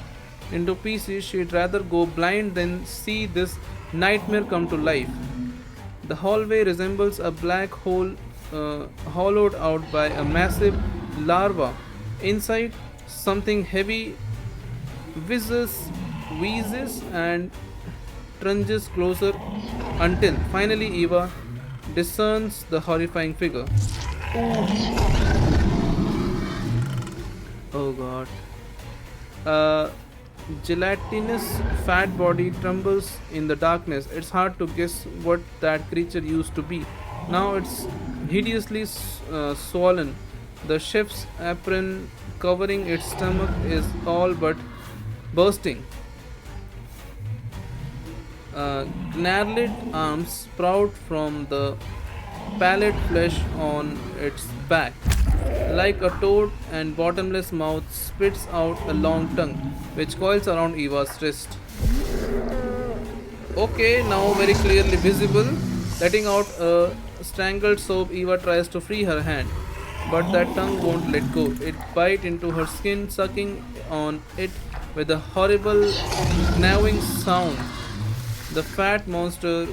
into pieces. She'd rather go blind than see this nightmare come to life. The hallway resembles a black hole hollowed out by a massive larva. Inside, something heavy whizzes, wheezes, and trunches closer until finally Eva discerns the horrifying figure. Oh god. A gelatinous fat body trembles in the darkness. It's hard to guess what that creature used to be. Now it's hideously swollen. The chef's apron covering its stomach is all but bursting. Gnarled arms sprout from the pallid flesh on its back. Like a toad, and bottomless mouth spits out a long tongue, which coils around Eva's wrist. Okay, now very clearly visible. Letting out a strangled sob, Eva tries to free her hand, but that tongue won't let go. It bites into her skin, sucking on it with a horrible gnawing sound. The fat monster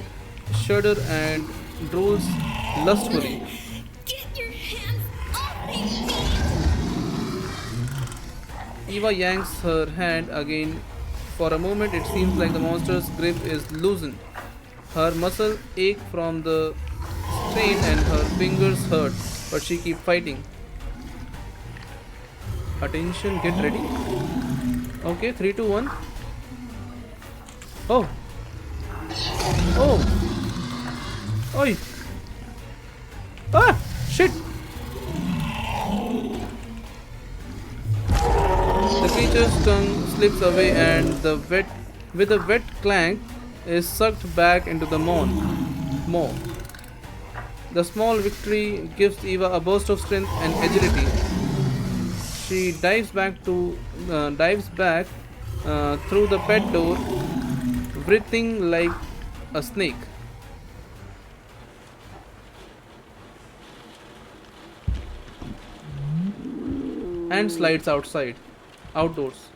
shudders and drools lustfully. Get your hands off me! Eva yanks her hand again. For a moment, it seems like the monster's grip is loosened. Her muscles ache from the strain and her fingers hurt, but she keeps fighting. Attention, get ready. Okay, 3, 2, 1. Oh, oh, oi, ah, shit. The creature's tongue slips away and with a wet clank, is sucked back into the maw. The small victory gives Eva a burst of strength and agility. She dives back through the pet door, writhing like a snake. And slides outdoors.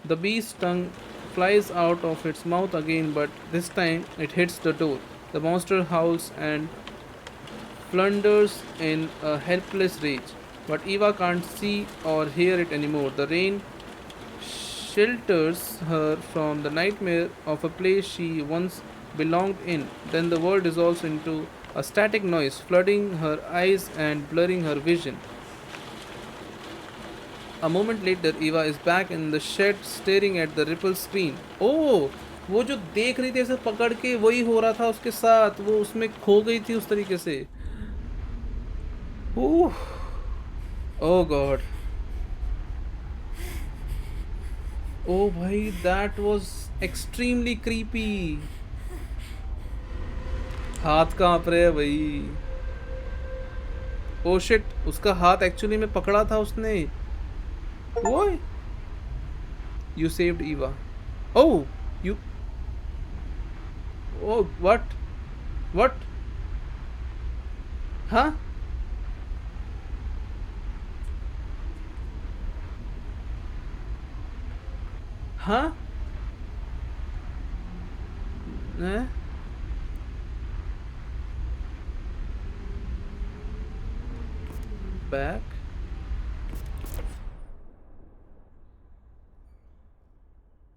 The beast's tongue flies out of its mouth again, but this time it hits the door. The monster howls and plunders in a helpless rage. But Eva can't see or hear it anymore. The rain shelters her from the nightmare of a place she once belonged in. Then the world dissolves into a static noise, flooding her eyes and blurring her vision. A moment later, Eva is back in the shed staring at the ripple screen. Oh, वो जो देख रही थी ऐसे पकड़ के वही हो रहा था उसके साथ वो उसमें खो गई थी उस तरीके से. ओह, oh god. Oh भाई, that was extremely creepy. हाथ कांप रहे हैं भाई. Oh shit, उसका हाथ एक्चुअली में पकड़ा था उसने. Why? You saved Eva. Oh, you. Oh, what? What? Huh? Huh? Eh? Back?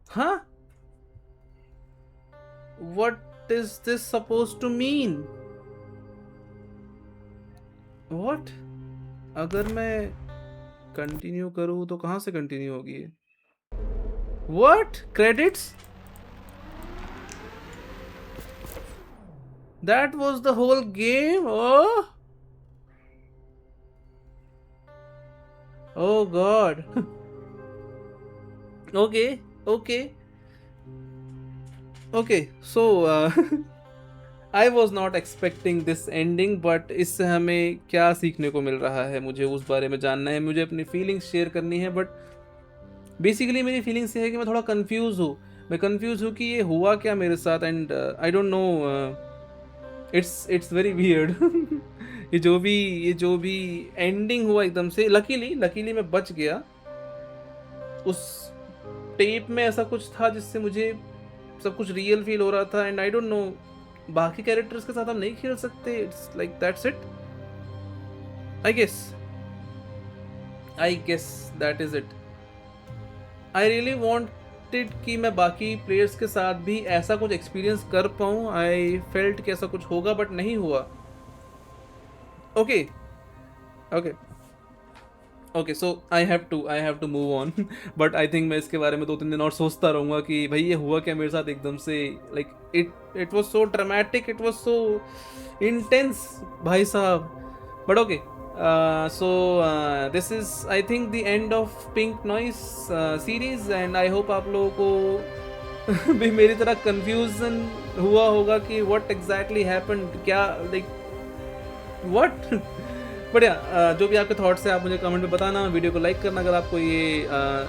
Huh? What is this supposed to mean? What? अगर मैं कंटिन्यू करूँ तो कहाँ से कंटिन्यू होगी? What? Credits? That was the whole game? Oh! Oh god. Okay, okay. Okay, so I was not expecting this ending, but इससे हमें क्या सीखने को मिल रहा है मुझे उस बारे में जानना है, मुझे अपनी फीलिंग्स शेयर करनी है, बट बेसिकली मेरी फीलिंग्स ये है कि मैं थोड़ा कंफ्यूज हूँ। मैं कंफ्यूज हूँ कि ये हुआ क्या मेरे साथ, and I don't no, it's very weird. ये जो भी एंडिंग हुआ एकदम से, लकीली मैं बच गया। उस टेप में ऐसा कुछ था जिससे मुझे सब कुछ रियल फील हो रहा था, एंड आई डोंट नो, बाकी कैरेक्टर्स के साथ हम नहीं खेल सकते। It's like that's it, I guess that is it. I really wanted कि मैं बाकी प्लेयर्स के साथ भी ऐसा कुछ एक्सपीरियंस कर पाऊँ। आई फेल्ट कि ऐसा कुछ होगा, बट नहीं हुआ। Okay, so I have to move on. But I think मैं इसके बारे में 2-3 दिन और सोचता रहूँगा कि भाई ये हुआ क्या मेरे साथ एकदम से। Like it was so dramatic, it was so intense भाई साहब। But okay, so this is I think the end of Pink Noise series, and I hope आप लोगों को भी मेरी तरह confusion हुआ होगा कि what exactly happened, क्या like what। बट जो भी आपके थॉट्स है आप मुझे कमेंट में बताना। वीडियो को लाइक करना अगर आपको ये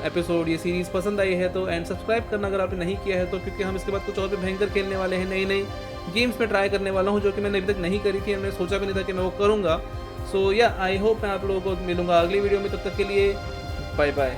एपिसोड, ये सीरीज़ पसंद आई है तो, एंड सब्सक्राइब करना अगर आपने नहीं किया है तो, क्योंकि हम इसके बाद कुछ और भी भयंकर खेलने वाले हैं। नई गेम्स में ट्राई करने वाला हूँ जो कि मैंने अभी तक नहीं करी थी, मैंने सोचा भी नहीं था कि मैं वो करूँगा। सो या आई होप मैं आप लोगों को मिलूंगा अगली वीडियो में। तब तक के लिए बाय बाय।